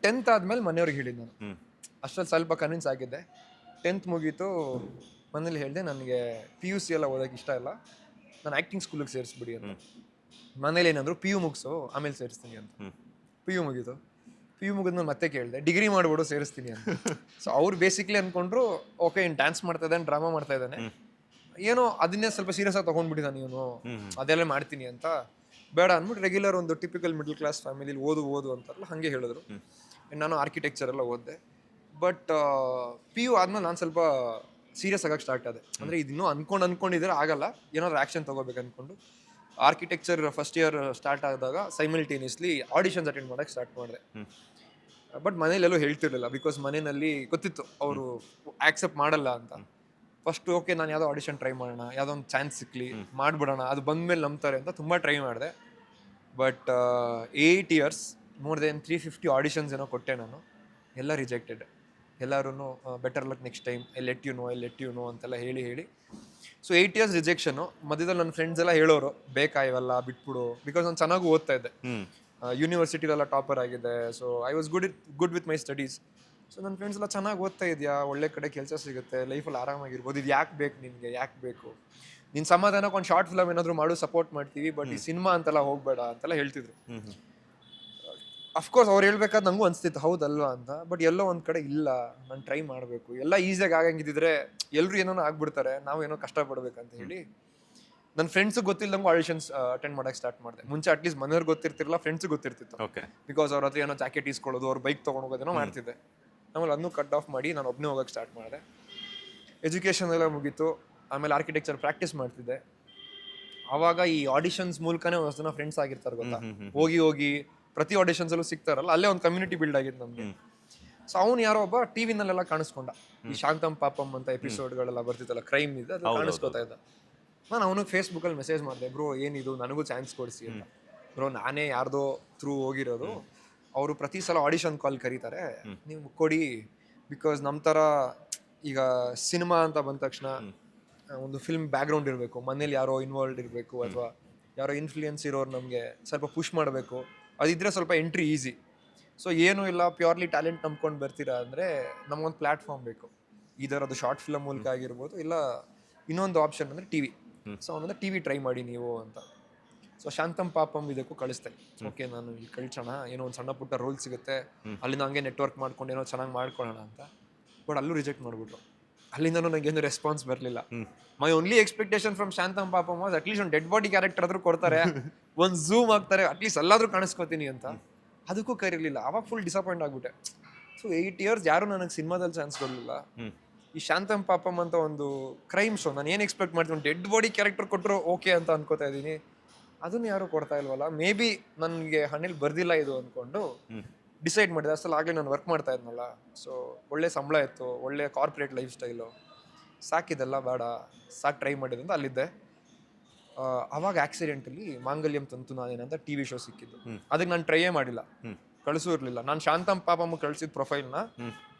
10th ಆದ್ಮೇಲೆ ಮನೆಯವ್ರಿಗೆ ಹೇಳಿದ್ದು ನಾನು. ಅಷ್ಟರಲ್ಲಿ ಸ್ವಲ್ಪ ಕನ್ವಿನ್ಸ್ ಆಗಿದ್ದೆ. 10th ಮುಗೀತು, ಮನೇಲಿ ಹೇಳಿದೆ ನನಗೆ PUC ಎಲ್ಲ ಓದೋಕೆ ಇಷ್ಟ ಇಲ್ಲ, ನಾನು ಆ್ಯಕ್ಟಿಂಗ್ ಸ್ಕೂಲಿಗೆ ಸೇರಿಸ್ಬಿಡಿ ಅಂತ. ಮನೇಲಿ ಏನಂದ್ರು PU ಮುಗಿಸು ಆಮೇಲೆ ಸೇರಿಸ್ತೀನಿ ಅಂತ. PU ಮುಗೀತು. PU ಮುಗಿದ್ಮೇಲೆ ಮತ್ತೆ ಕೇಳಿದೆ ಡಿಗ್ರಿ ಮಾಡ್ಬಿಡು ಸೇರಿಸ್ತೀನಿ ಅಂತ. ಸೊ ಅವ್ರು ಬೇಸಿಕ್ಲಿ ಅನ್ಕೊಂಡ್ರು ಓಕೆ ಇನ್ನು ಡ್ಯಾನ್ಸ್ ಮಾಡ್ತಾ ಇದ್ದಾನೆ, ಡ್ರಾಮಾ ಮಾಡ್ತಾ ಇದ್ದಾನೆ, ಏನೋ ಅದನ್ನೇ ಸ್ವಲ್ಪ ಸೀರಿಯಸ್ ಆಗಿ ತೊಗೊಂಡ್ಬಿಟ್ಟಿದ್ದಾನೆ ಇವನು, ಅದೆಲ್ಲ ಮಾಡ್ತೀನಿ ಅಂತ. ಬೇಡ ಅಂದ್ಬಿಟ್ಟು ರೆಗ್ಯುಲರ್ ಒಂದು ಟಿಪಿಕಲ್ ಮಿಡಲ್ ಕ್ಲಾಸ್ ಫ್ಯಾಮಿಲಿಲಿ ಓದು ಅಂತಾರಲ್ಲ ಹಾಗೆ ಹೇಳಿದ್ರು. ನಾನು ಆರ್ಕಿಟೆಕ್ಚರ್ ಎಲ್ಲ ಓದಿದೆ. ಬಟ್ PU ಆದ್ಮೇಲೆ ನಾನು ಸ್ವಲ್ಪ ಸೀರಿಯಸ್ ಆಗಕ್ಕೆ ಸ್ಟಾರ್ಟ್ ಆದೆ. ಅಂದರೆ ಇದನ್ನೂ ಅನ್ಕೊಂಡಿದ್ರೆ ಆಗಲ್ಲ, ಏನಾದ್ರು ಆ್ಯಕ್ಷನ್ ತೊಗೋಬೇಕು ಅಂದ್ಕೊಂಡು ಆರ್ಕಿಟೆಕ್ಚರ್ ಫಸ್ಟ್ ಇಯರ್ ಸ್ಟಾರ್ಟ್ ಆದಾಗ ಸೈಮಲ್ಟೇನಿಯಸ್ಲಿ ಆಡಿಷನ್ಸ್ ಅಟೆಂಡ್ ಮಾಡೋಕ್ಕೆ ಸ್ಟಾರ್ಟ್ ಮಾಡಿದೆ. ಬಟ್ ಮನೇಲೆಲ್ಲೂ ಹೇಳ್ತಿರ್ಲಿಲ್ಲ, ಬಿಕಾಸ್ ಮನೆಯಲ್ಲಿ ಗೊತ್ತಿತ್ತು ಅವರು ಆಕ್ಸೆಪ್ಟ್ ಮಾಡಲ್ಲ ಅಂತ. ಫಸ್ಟ್ ಓಕೆ ನಾನು ಯಾವುದೋ ಆಡಿಷನ್ ಟ್ರೈ ಮಾಡೋಣ, ಯಾವುದೋ ಒಂದು ಚಾನ್ಸ್ ಸಿಕ್ಕಲಿ ಮಾಡಿಬಿಡೋಣ, ಅದು ಬಂದಮೇಲೆ ನಂಬ್ತಾರೆ ಅಂತ ತುಂಬ ಟ್ರೈ ಮಾಡಿದೆ. But 8 years more than 350 auditions ಏನೋ ಕೊಟ್ಟೆ ನಾನು, ಎಲ್ಲ ರಿಜೆಕ್ಟೆಡ್. ಎಲ್ಲರೂ better luck next time, I let you know ಅಂತೆಲ್ಲ ಹೇಳಿ ಸೊ 8 years ರಿಜೆಕ್ಷನು. ಮಧ್ಯದಲ್ಲಿ ನನ್ನ ಫ್ರೆಂಡ್ಸ್ ಎಲ್ಲ ಹೇಳೋರು ಬೇಕಾ ಇವೆಲ್ಲ ಬಿಟ್ಬಿಡು, ಬಿಕಾಸ್ ನಾನು ಚೆನ್ನಾಗೂ ಓದ್ತಾ ಇದ್ದೆ, ಯೂನಿವರ್ಸಿಟಿಲೆಲ್ಲ ಟಾಪರ್ ಆಗಿದೆ. So I was good with my studies. So ನನ್ನ ಫ್ರೆಂಡ್ಸ್ ಎಲ್ಲ ಚೆನ್ನಾಗಿ ಓದ್ತಾ ಇದೆಯಾ, ಒಳ್ಳೆ ಕಡೆ ಕೆಲಸ ಸಿಗುತ್ತೆ, ಲೈಫಲ್ಲಿ ಆರಾಮಾಗಿರ್ಬೋದು, ಇದು ಯಾಕೆ ಬೇಕು ನಿನ್ನ ಸಮಾಧಾನಕ್ಕೆ ಒಂದು ಶಾರ್ಟ್ ಫಿಲಮ್ ಏನಾದರೂ ಮಾಡು, ಸಪೋರ್ಟ್ ಮಾಡ್ತೀವಿ, ಬಟ್ ಈ ಸಿನಿಮಾ ಅಂತೆಲ್ಲ ಹೋಗಬೇಡ ಅಂತೆಲ್ಲ ಹೇಳ್ತಿದ್ರು. ಅಫ್ಕೋರ್ಸ್ ಅವ್ರು ಹೇಳ್ಬೇಕಾದ್ರೆ ನನಗೂ ಅನಿಸ್ತಿತ್ತು ಹೌದಲ್ವಾ ಅಂತ. ಬಟ್ ಎಲ್ಲೋ ಒಂದು ಕಡೆ ಇಲ್ಲ, ನಾನು ಟ್ರೈ ಮಾಡಬೇಕು, ಎಲ್ಲ ಈಸಿಯಾಗಿ ಆಗಂಗಿದ್ದಿದ್ರೆ ಎಲ್ಲರೂ ಏನೋ ಆಗ್ಬಿಡ್ತಾರೆ, ನಾವು ಏನೋ ಕಷ್ಟಪಡ್ಬೇಕಂತ ಹೇಳಿ ನನ್ನ ಫ್ರೆಂಡ್ಸಿಗೆ ಗೊತ್ತಿಲ್ಲದಂಗೂ ಆಡಿಷನ್ಸ್ ಅಟೆಂಡ್ ಮಾಡೋಕ್ಕೆ ಸ್ಟಾರ್ಟ್ ಮಾಡಿದೆ. ಮುಂಚೆ ಅಟ್ಲೀಸ್ಟ್ ಮನೆಯವ್ರಿಗೆ ಗೊತ್ತಿರ್ತಿರಲ್ಲ, ಫ್ರೆಂಡ್ಸಿಗೆ ಗೊತ್ತಿರ್ತಿತ್ತು. ಬಿಕಾಸ್ ಅವ್ರ ಹತ್ರ ಏನೋ ಜಾಕೆಟ್ ಇಸ್ಕೊಳ್ಳೋದು, ಅವ್ರು ಬೈಕ್ ತೊಗೊಂಡು ಹೋಗೋದೇನೋ ಮಾಡ್ತಿದ್ದೆ. ಆಮೇಲೆ ಅದನ್ನು ಕಟ್ ಆಫ್ ಮಾಡಿ ನಾನು ಒಬ್ಬನೇ ಹೋಗೋಕ್ಕೆ ಸ್ಟಾರ್ಟ್ ಮಾಡಿದೆ. ಎಜುಕೇಷನ್ ಎಲ್ಲ ಮುಗೀತು. ಆಮೇಲೆ ಆರ್ಕಿಟೆಕ್ಚರ್ ಪ್ರಾಕ್ಟೀಸ್ ಮಾಡ್ತಿದ್ದೆ. ಆವಾಗ ಈ ಆಡಿಷನ್ಸ್ ಮೂಲಕನೇ ಒಂದು ಜನ ಫ್ರೆಂಡ್ಸ್ ಆಗಿರ್ತಾರೆ ಗೊತ್ತಾ, ಹೋಗಿ ಪ್ರತಿ ಆಡಿಷನ್ಸಲ್ಲೂ ಸಿಗ್ತಾರಲ್ಲ, ಅಲ್ಲೇ ಒಂದು ಕಮ್ಯುನಿಟಿ ಬಿಲ್ಡ್ ಆಗಿತ್ತು ನಮಗೆ. ಸೊ ಅವ್ನು ಯಾರೋ ಒಬ್ಬ ಟಿವಿನಲ್ಲೆಲ್ಲ ಕಾಣಿಸ್ಕೊಂಡ, ಈ ಶಾಂತಂ ಪಾಪಂ ಅಂತ ಎಪಿಸೋಡ್ಗಳೆಲ್ಲ ಬರ್ತಿತ್ತಲ್ಲ ಕ್ರೈಮ್ ಇದೆ, ಅದು ಕಾಣಿಸ್ಕೊತಾ ಇದ್ದ. ನಾನು ಅವನಿಗೆ ಫೇಸ್ಬುಕ್ಕಲ್ಲಿ ಮೆಸೇಜ್ ಮಾಡಿದೆ, ಬ್ರೋ ಏನಿದು ನನಗೂ ಚಾನ್ಸ್ ಕೊಡಿಸಿ ಅಂತ. ಬ್ರೋ ನಾನೇ ಯಾರ್ದೋ ಥ್ರೂ ಹೋಗಿರೋದು, ಅವರು ಪ್ರತಿ ಸಲ ಆಡಿಷನ್ ಕಾಲ್ ಕರೀತಾರೆ, ನೀವು ಕೊಡಿ, ಬಿಕಾಸ್ ನಮ್ಮ ಥರ ಈಗ ಸಿನಿಮಾ ಅಂತ ಬಂದ ತಕ್ಷಣ ಒಂದು ಫಿಲ್ಮ್ ಬ್ಯಾಕ್ಗ್ರೌಂಡ್ ಇರಬೇಕು, ಮನೇಲಿ ಯಾರೋ ಇನ್ವಾಲ್ವ್ ಇರಬೇಕು, ಅಥವಾ ಯಾರೋ ಇನ್ಫ್ಲೂಯೆನ್ಸ್ ಇರೋರು ನಮಗೆ ಸ್ವಲ್ಪ ಪುಷ್ ಮಾಡಬೇಕು, ಅದಿದ್ರೆ ಸ್ವಲ್ಪ ಎಂಟ್ರಿ ಈಸಿ. ಸೊ ಏನೂ ಇಲ್ಲ, ಪ್ಯೂರ್ಲಿ ಟ್ಯಾಲೆಂಟ್ ನಂಬ್ಕೊಂಡು ಬರ್ತೀರಾ ಅಂದರೆ ನಮಗೊಂದು ಪ್ಲ್ಯಾಟ್ಫಾರ್ಮ್ ಬೇಕು. ಇದರದ್ದು ಶಾರ್ಟ್ ಫಿಲಮ್ ಮೂಲಕ ಆಗಿರ್ಬೋದು, ಇಲ್ಲ ಇನ್ನೊಂದು ಆಪ್ಷನ್ ಅಂದರೆ TV. ಸೊ ಅವನಂದ್ರೆ TV ಟ್ರೈ ಮಾಡಿ ನೀವು ಅಂತ. ಸೊ ಶಾಂತಂ ಪಾಪಂ ಇದಕ್ಕೂ ಕಳಿಸ್ತೆ. ಓಕೆ ನಾನು ಇಲ್ಲಿ ಕಳ್ಸೋಣ, ಏನೋ ಒಂದು ಸಣ್ಣ ಪುಟ್ಟ ರೋಲ್ ಸಿಗುತ್ತೆ, ಅಲ್ಲಿಂದ ಹಂಗೆ ನೆಟ್ವರ್ಕ್ ಮಾಡ್ಕೊಂಡು ಏನೋ ಚೆನ್ನಾಗಿ ಮಾಡ್ಕೊಳ್ಳೋಣ ಅಂತ. ಬಟ್ ಅಲ್ಲೂ ರಿಜೆಕ್ಟ್ ಮಾಡಿಬಿಟ್ರು. ಅಲ್ಲಿಂದನೂ ನನಗೇನು ರೆಸ್ಪಾನ್ಸ್ ಬರಲಿಲ್ಲ. My only expectation from Shantam Papam was at least ಒಂದು ಡೆಡ್ ಬಾಡಿ ಕ್ಯಾರೆಕ್ಟರ್ ಆದರೂ ಕೊಡ್ತಾರೆ, ಒಂದು ಝೂಮ್ ಆಗ್ತಾರೆ, ಅಟ್ಲೀಸ್ಟ್ ಎಲ್ಲಾದರೂ ಕಾಣಿಸ್ಕೋತೀನಿ ಅಂತ. ಅದಕ್ಕೂ ಕರೀಲಿಲ್ಲ. ಆವಾಗ ಫುಲ್ ಡಿಸಪಾಯಿಂಟ್ ಆಗಿಬಿಟ್ಟೆ. ಸೊ 8 years ಯಾರೂ ನನಗೆ ಸಿನಿಮಾದಲ್ಲಿ ಚಾನ್ಸ್ ಕೊಡಲಿಲ್ಲ. ಈ ಶಾಂತಂ ಪಾಪಂ ಅಂತ ಒಂದು ಕ್ರೈಮ್ ಶೋ, ನಾನು ಏನು ಎಕ್ಸ್ಪೆಕ್ಟ್ ಮಾಡ್ತೀನಿ, ಒಂದು ಡೆಡ್ ಬಾಡಿ ಕ್ಯಾರೆಕ್ಟರ್ ಕೊಟ್ಟರು ಓಕೆ ಅಂತ ಅನ್ಕೋತಾ ಇದ್ದೀನಿ, ಅದನ್ನು ಯಾರೂ ಕೊಡ್ತಾ ಇಲ್ವಲ್ಲ. ಮೇ ಬಿ ನನಗೆ ಹಣ್ಣಲ್ಲಿ ಬರ್ದಿಲ್ಲ ಇದು ಅಂದ್ಕೊಂಡು ಡಿಸೈಡ್ ಮಾಡಿದೆ. ಅಷ್ಟಲ್ಲಿ ಆಗಲೇ ನಾನು ವರ್ಕ್ ಮಾಡ್ತಾ ಇದ್ನಲ್ಲ, ಸೊ ಒಳ್ಳೆ ಸಂಬಳ ಇತ್ತು, ಒಳ್ಳೆ ಕಾರ್ಪೊರೇಟ್ ಲೈಫ್ ಸ್ಟೈಲು, ಸಾಕಿದೆಲ್ಲ ಬೇಡ, ಸಾಕು ಟ್ರೈ ಮಾಡಿದೆ ಅಂತ ಅಲ್ಲಿದ್ದೆ. ಅವಾಗ ಆಕ್ಸಿಡೆಂಟಲ್ಲಿ ಮಾಂಗಲ್ಯಂ ತಂತು ನಾನೇನಂತ TV ಶೋ ಸಿಕ್ಕಿದ್ದು. ಅದಕ್ಕೆ ನಾನು ಟ್ರೈಯೇ ಮಾಡಿಲ್ಲ, ಕಳಿಸೂ ಇರಲಿಲ್ಲ. ನಾನು ಶಾಂತಂ ಪಾಪಮ್ಮ ಕಳಿಸಿದ ಪ್ರೊಫೈಲ್ನ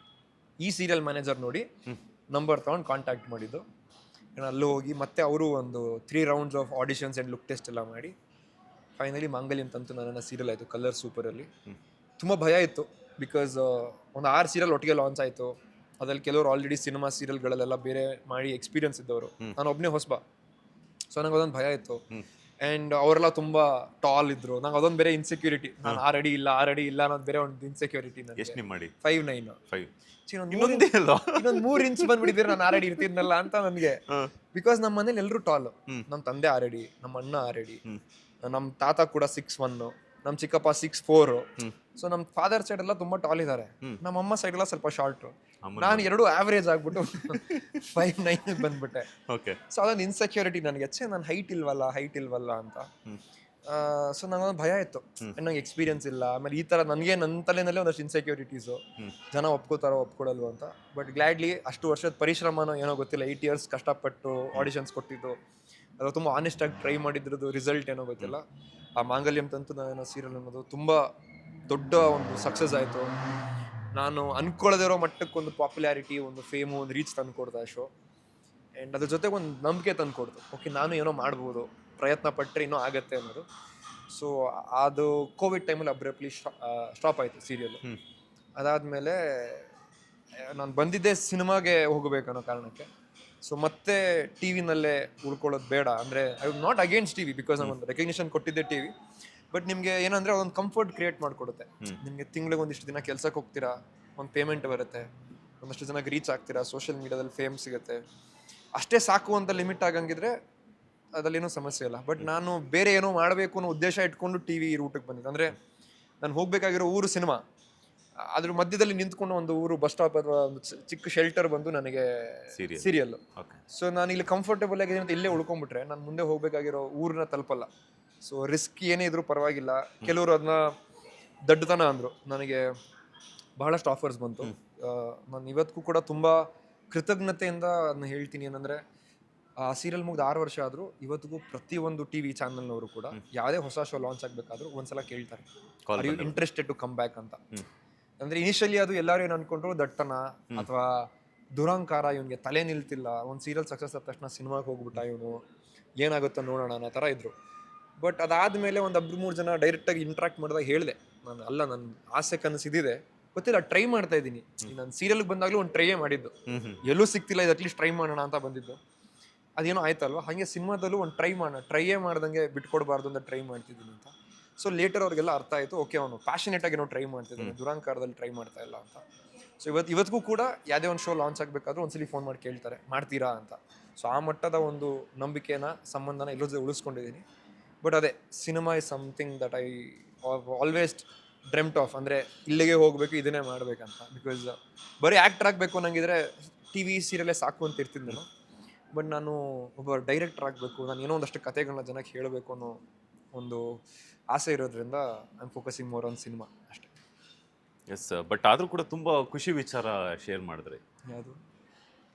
ಈ ಸೀರಿಯಲ್ ಮ್ಯಾನೇಜರ್ ನೋಡಿ ನಂಬರ್ ತೊಗೊಂಡು ಕಾಂಟ್ಯಾಕ್ಟ್ ಮಾಡಿದ್ದು. ಅಲ್ಲೂ ಹೋಗಿ ಮತ್ತೆ ಅವರು ಒಂದು 3 rounds of auditions and look test ಎಲ್ಲ ಮಾಡಿ ಫೈನಲಿ ಮಾಂಗಲ್ಯಂ ತಂತು ನನ್ನ ಸೀರಿಯಲ್ ಆಯಿತು ಕಲರ್ ಸೂಪರಲ್ಲಿ. ತುಂಬ ಭಯ ಇತ್ತು, ಬಿಕಾಸ್ ಒಂದು 6 ಸೀರಿಯಲ್ ಒಟ್ಟಿಗೆ ಲಾಂಚ್ ಆಯಿತು. ಅದ್ರಲ್ಲಿ ಕೆಲವರು ಆಲ್ರೆಡಿ ಸಿನಿಮಾ ಸೀರಿಯಲ್ಗಳೆಲ್ಲ ಬೇರೆ ಮಾಡಿ ಎಕ್ಸ್ಪೀರಿಯನ್ಸ್ ಇದ್ದವರು, ನಾನು ಒಬ್ಬನೇ ಹೊಸಬ. ಸೊ ನಂಗೆ ಅದೊಂದು ಭಯ ಇತ್ತು. ಆ್ಯಂಡ್ ಅವರೆಲ್ಲ ತುಂಬ ಟಾಲ್ ಇದ್ರು, ನಂಗೆ ಅದೊಂದು ಬೇರೆ ಇನ್ಸೆಕ್ಯೂರಿಟಿ. ನಾನು 6 ಅಡಿ ಇಲ್ಲ ಅನ್ನೋದು ಬೇರೆ ಒಂದು ಇನ್ಸೆಕ್ಯೂರಿಟಿ. 5'9". ಇನ್ನೊಂದು 3 inch ಬಂದ್ಬಿಟ್ಟಿದ್ರೆ ನಾನು 6 ಅಡಿ ಇರ್ತಿದ್ನಲ್ಲ ಅಂತ ನನಗೆ. ಬಿಕಾಸ್ ನಮ್ಮ ಮನೇಲಿ ಎಲ್ಲರೂ ಟಾಲ್. ನಮ್ಮ ತಂದೆ 6 ಅಡಿ, ನಮ್ಮ ಅಣ್ಣ 6 ಅಡಿ, ನಮ್ಮ ತಾತ ಕೂಡ 6'1", ನಮ್ಮ ಚಿಕ್ಕಪ್ಪ 6'4". ಸೊ ನಮ್ಮ ಫಾದರ್ ಸೈಡ್ ಎಲ್ಲ ತುಂಬಾ ಟಾಲ್ ಇದ್ದಾರೆ, ನಮ್ಮ ಅಮ್ಮ ಸೈಡ್ ಎಲ್ಲ ಸ್ವಲ್ಪ ಶಾರ್ಟ್. ನಾನು 2 ಆವ್ರೇಜ್ ಆಗ್ಬಿಟ್ಟು 5'9" ಬಂದ್ಬಿಟ್ಟೆ. ಸೊ ಅದೊಂದು ಇನ್ಸೆಕ್ಯೂರಿಟಿ ನನಗೆ, ನಾನು ಹೈಟ್ ಇಲ್ವಲ್ಲ ಅಂತ. ಸೊ ನಂಗೊಂದು ಭಯ ಇತ್ತು, ನಂಗೆ ಎಕ್ಸ್ಪೀರಿಯನ್ಸ್ ಇಲ್ಲ. ಆಮೇಲೆ ಈ ಥರ ನನಗೆ ನನ್ನ ತಲೆನಲ್ಲೇ ಒಂದಷ್ಟು ಇನ್ಸೆಕ್ಯೂರಿಟೀಸು, ಜನ ಒಪ್ಕೋತಾರೋ ಒಪ್ಕೊಡಲ್ವ ಅಂತ. ಬಟ್ ಗ್ಲಾಡ್ಲಿ ಅಷ್ಟು ವರ್ಷದ ಪರಿಶ್ರಮನೋ ಏನೋ ಗೊತ್ತಿಲ್ಲ, 8 years ಕಷ್ಟಪಟ್ಟು ಆಡಿಷನ್ಸ್ ಕೊಟ್ಟಿದ್ದು, ಅದು ತುಂಬ ಆನೆಸ್ಟಾಗಿ ಟ್ರೈ ಮಾಡಿದ್ರದ್ದು ರಿಸಲ್ಟ್ ಏನೋ ಗೊತ್ತಿಲ್ಲ. ಆ ಮಾಂಗಲ್ಯಂ ತಂತು ನಾನೇನೋ ಸೀರಿಯಲ್ ಅನ್ನೋದು ತುಂಬ ದೊಡ್ಡ ಒಂದು ಸಕ್ಸಸ್ ಆಯಿತು. ನಾನು ಅನ್ಕೊಳ್ಳದಿರೋ ಮಟ್ಟಕ್ಕೆ ಒಂದು ಪಾಪ್ಯುಲಾರಿಟಿ, ಒಂದು ಫೇಮು, ಒಂದು ರೀಚ್ ತಂದು ಕೊಡ್ದೆ ಆ ಶೋ. ಆ್ಯಂಡ್ ಅದ್ರ ಜೊತೆಗೆ ಒಂದು ನಂಬಿಕೆ ತಂದು ಕೊಡ್ತು. ಓಕೆ, ನಾನು ಏನೋ ಮಾಡ್ಬೋದು, ಪ್ರಯತ್ನ ಪಟ್ಟರೆ ಇನ್ನೂ ಆಗತ್ತೆ ಅನ್ನೋದು. ಸೊ ಅದು ಕೋವಿಡ್ ಟೈಮಲ್ಲಿ ಅಬ್ರಪ್ಲಿ ಸ್ಟಾಪ್ ಆಯಿತು ಸೀರಿಯಲ್ಲು. ಅದಾದಮೇಲೆ ನಾನು ಬಂದಿದ್ದೆ ಸಿನಿಮಾಗೆ ಹೋಗಬೇಕನ್ನೋ ಕಾರಣಕ್ಕೆ. ಸೊ ಮತ್ತೆ ಟಿ ವಿನಲ್ಲೇ ಉಳ್ಕೊಳ್ಳೋದು ಬೇಡ, ಅಂದರೆ I would not against T V, because ನಾನು ಒಂದು ರೆಕಗ್ನಿಷನ್ ಕೊಟ್ಟಿದ್ದೆ ಟಿ ವಿ. ಬಟ್ ನಿಮಗೆ ಏನಂದರೆ ಅದೊಂದು ಕಂಫರ್ಟ್ ಕ್ರಿಯೇಟ್ ಮಾಡಿಕೊಡುತ್ತೆ. ನಿಮಗೆ ತಿಂಗಳಿಗೆ ಒಂದಿಷ್ಟು ದಿನ ಕೆಲಸಕ್ಕೆ ಹೋಗ್ತೀರಾ, ಒಂದು ಪೇಮೆಂಟ್ ಬರುತ್ತೆ, ಒಂದಷ್ಟು ಜನಕ್ಕೆ ರೀಚ್ ಆಗ್ತೀರಾ, ಸೋಷಿಯಲ್ ಮೀಡಿಯಾದಲ್ಲಿ ಫೇಮ್ ಸಿಗುತ್ತೆ, ಅಷ್ಟೇ ಸಾಕು ಅಂತ ಲಿಮಿಟ್ ಆಗಂಗಿದ್ರೆ ಅದರಲ್ಲೇನೂ ಸಮಸ್ಯೆ ಇಲ್ಲ. ಬಟ್ ನಾನು ಬೇರೆ ಏನೋ ಮಾಡಬೇಕು ಅನ್ನೋ ಉದ್ದೇಶ ಇಟ್ಕೊಂಡು ಟಿ ವಿ ರೂಟಿಗೆ ಬಂದಿದ್ದೆ. ಅಂದರೆ ನಾನು ಹೋಗಬೇಕಾಗಿರೋ ಊರು ಸಿನಿಮಾ, ಅದ್ರ ಮಧ್ಯದಲ್ಲಿ ನಿಂತ್ಕೊಂಡು ಒಂದು ಊರು ಬಸ್ ಸ್ಟಾಪ್ ಅಥವಾ ಒಂದು ಚಿಕ್ಕ ಶೆಲ್ಟರ್ ಬಂದು ನನಗೆ ಸೀರಿಯಲ್ಲು. ಸೊ ನಾನು ಇಲ್ಲಿ ಕಂಫರ್ಟೇಬಲ್ ಆಗಿದೆ ಅಂತ ಇಲ್ಲೇ ಉಳ್ಕೊಂಡ್ಬಿಟ್ರೆ ನಾನು ಮುಂದೆ ಹೋಗಬೇಕಾಗಿರೋ ಊರನ್ನ ತಲುಪಲ್ಲ. ಸೊ ರಿಸ್ಕ್ ಏನೇ ಇದ್ರೂ ಪರವಾಗಿಲ್ಲ. ಕೆಲವರು ಅದನ್ನ ದಡ್ಡತನ ಅಂದರು. ನನಗೆ ಬಹಳಷ್ಟು ಆಫರ್ಸ್ ಬಂತು. ನಾನು ಇವತ್ತಿಗೂ ಕೂಡ ತುಂಬ ಕೃತಜ್ಞತೆಯಿಂದ ಅದನ್ನ ಹೇಳ್ತೀನಿ. ಏನಂದರೆ ಆ ಸೀರಿಯಲ್ ಮುಗ್ದು 6 ವರ್ಷ ಆದರೂ ಇವತ್ತಿಗೂ ಪ್ರತಿಯೊಂದು ಟಿ ವಿ ಚಾನಲ್ನವರು ಕೂಡ ಯಾವುದೇ ಹೊಸ ಶೋ ಲಾಂಚ್ ಆಗಬೇಕಾದ್ರೂ ಒಂದ್ಸಲ ಕೇಳ್ತಾರೆ, are you interested to come back ಅಂತ. ಅಂದರೆ ಇನಿಷಿಯಲಿ ಅದು ಎಲ್ಲರೂ ಏನು ಅಂದ್ಕೊಂಡ್ರು, ದಟ್ಟನ ಅಥವಾ ದುರಂಕಾರ, ಇವನಿಗೆ ತಲೆ ನಿಲ್ತಿಲ್ಲ, ಒಂದು ಸೀರಿಯಲ್ ಸಕ್ಸಸ್ ಆದ ತಕ್ಷಣ ಸಿನಿಮಾಗೆ ಹೋಗ್ಬಿಟ್ಟ, ಇವನು ಏನಾಗುತ್ತೋ ನೋಡೋಣ ಅನ್ನೋ ಥರ ಇದ್ರು. ಬಟ್ ಅದಾದಮೇಲೆ ಒಂದು 2-3 ಜನ ಡೈರೆಕ್ಟಾಗಿ ಇಂಟ್ರಾಕ್ಟ್ ಮಾಡಿದಾಗ ಹೇಳಿದೆ, ನನ್ನ ಆಸೆ ಕನಸಿದೆ, ಗೊತ್ತಿಲ್ಲ, ಟ್ರೈ ಮಾಡ್ತಾ ಇದ್ದೀನಿ. ನಾನು ಸೀರಿಯಲ್ಗೆ ಬಂದಾಗಲೂ ಒಂದು ಟ್ರೈಯೇ ಮಾಡಿದ್ದು, ಎಲ್ಲೂ ಸಿಗ್ತಿಲ್ಲ, ಇದು ಅಟ್ಲೀಸ್ಟ್ ಟ್ರೈ ಮಾಡೋಣ ಅಂತ ಬಂದಿದ್ದು. ಅದೇನೋ ಆಯ್ತಲ್ವ, ಹಾಗೆ ಸಿನಿಮಾದಲ್ಲೂ ಒಂದು ಟ್ರೈಯೇ ಮಾಡ್ದಂಗೆ ಬಿಟ್ಕೊಡ್ಬಾರ್ದು ಅಂತ ಟ್ರೈ ಮಾಡ್ತಿದ್ದೀನಿ ಅಂತ. ಸೊ ಲೇಟರ್ ಅವ್ರಿಗೆಲ್ಲ ಅರ್ಥ ಆಯಿತು, ಓಕೆ ಅವನು ಪ್ಯಾಷನೇಟಾಗಿ ಏನೋ ಟ್ರೈ ಮಾಡ್ತಿದ್ದಾನೆ, ದುರಂಕಾರದಲ್ಲಿ ಟ್ರೈ ಮಾಡ್ತಾ ಇಲ್ಲ ಅಂತ. ಸೊ ಇವತ್ತಿಗೂ ಕೂಡ ಯಾವುದೇ ಒಂದು ಶೋ ಲಾಂಚ್ ಆಗಬೇಕಾದ್ರೂ ಒಂದ್ಸಲಿ ಫೋನ್ ಮಾಡಿ ಕೇಳ್ತಾರೆ, ಮಾಡ್ತೀರಾ ಅಂತ. ಸೊ ಆ ಮಟ್ಟದ ಒಂದು ನಂಬಿಕೆನ, ಸಂಬಂಧನ ಎಲ್ಲರ ಜೊತೆ ಉಳಿಸ್ಕೊಂಡಿದ್ದೀನಿ. ಬಟ್ ಅದೇ cinema is something that I always dreamt of. ಅಂದರೆ ಇಲ್ಲಿಗೆ ಹೋಗಬೇಕು, ಇದನ್ನೇ ಮಾಡಬೇಕಂತ. ಬಿಕಾಸ್ ಬರೀ ಆ್ಯಕ್ಟರ್ ಆಗಬೇಕು ಅನ್ನಂಗಿದ್ರೆ ಟಿ ವಿ ಸೀರಿಯಲ್ಲೇ ಸಾಕು ಅಂತ ಇರ್ತಿದ್ದೆ ನಾನು. ಬಟ್ ನಾನು ಒಬ್ಬ ಡೈರೆಕ್ಟರ್ ಆಗಬೇಕು, ನಾನು ಏನೋ ಒಂದಷ್ಟು ಕಥೆಗಳನ್ನ ಜನಕ್ಕೆ ಹೇಳಬೇಕು ಅನ್ನೋ ಒಂದು ಆಸೆ ಇರೋದ್ರಿಂದ I am focusing more on cinema ಅಷ್ಟೇ. ಎಸ್, ಬಟ್ ಆದರೂ ಕೂಡ ತುಂಬ ಖುಷಿ ವಿಚಾರ ಶೇರ್ ಮಾಡಿದ್ರಿ. ಯಾವುದು,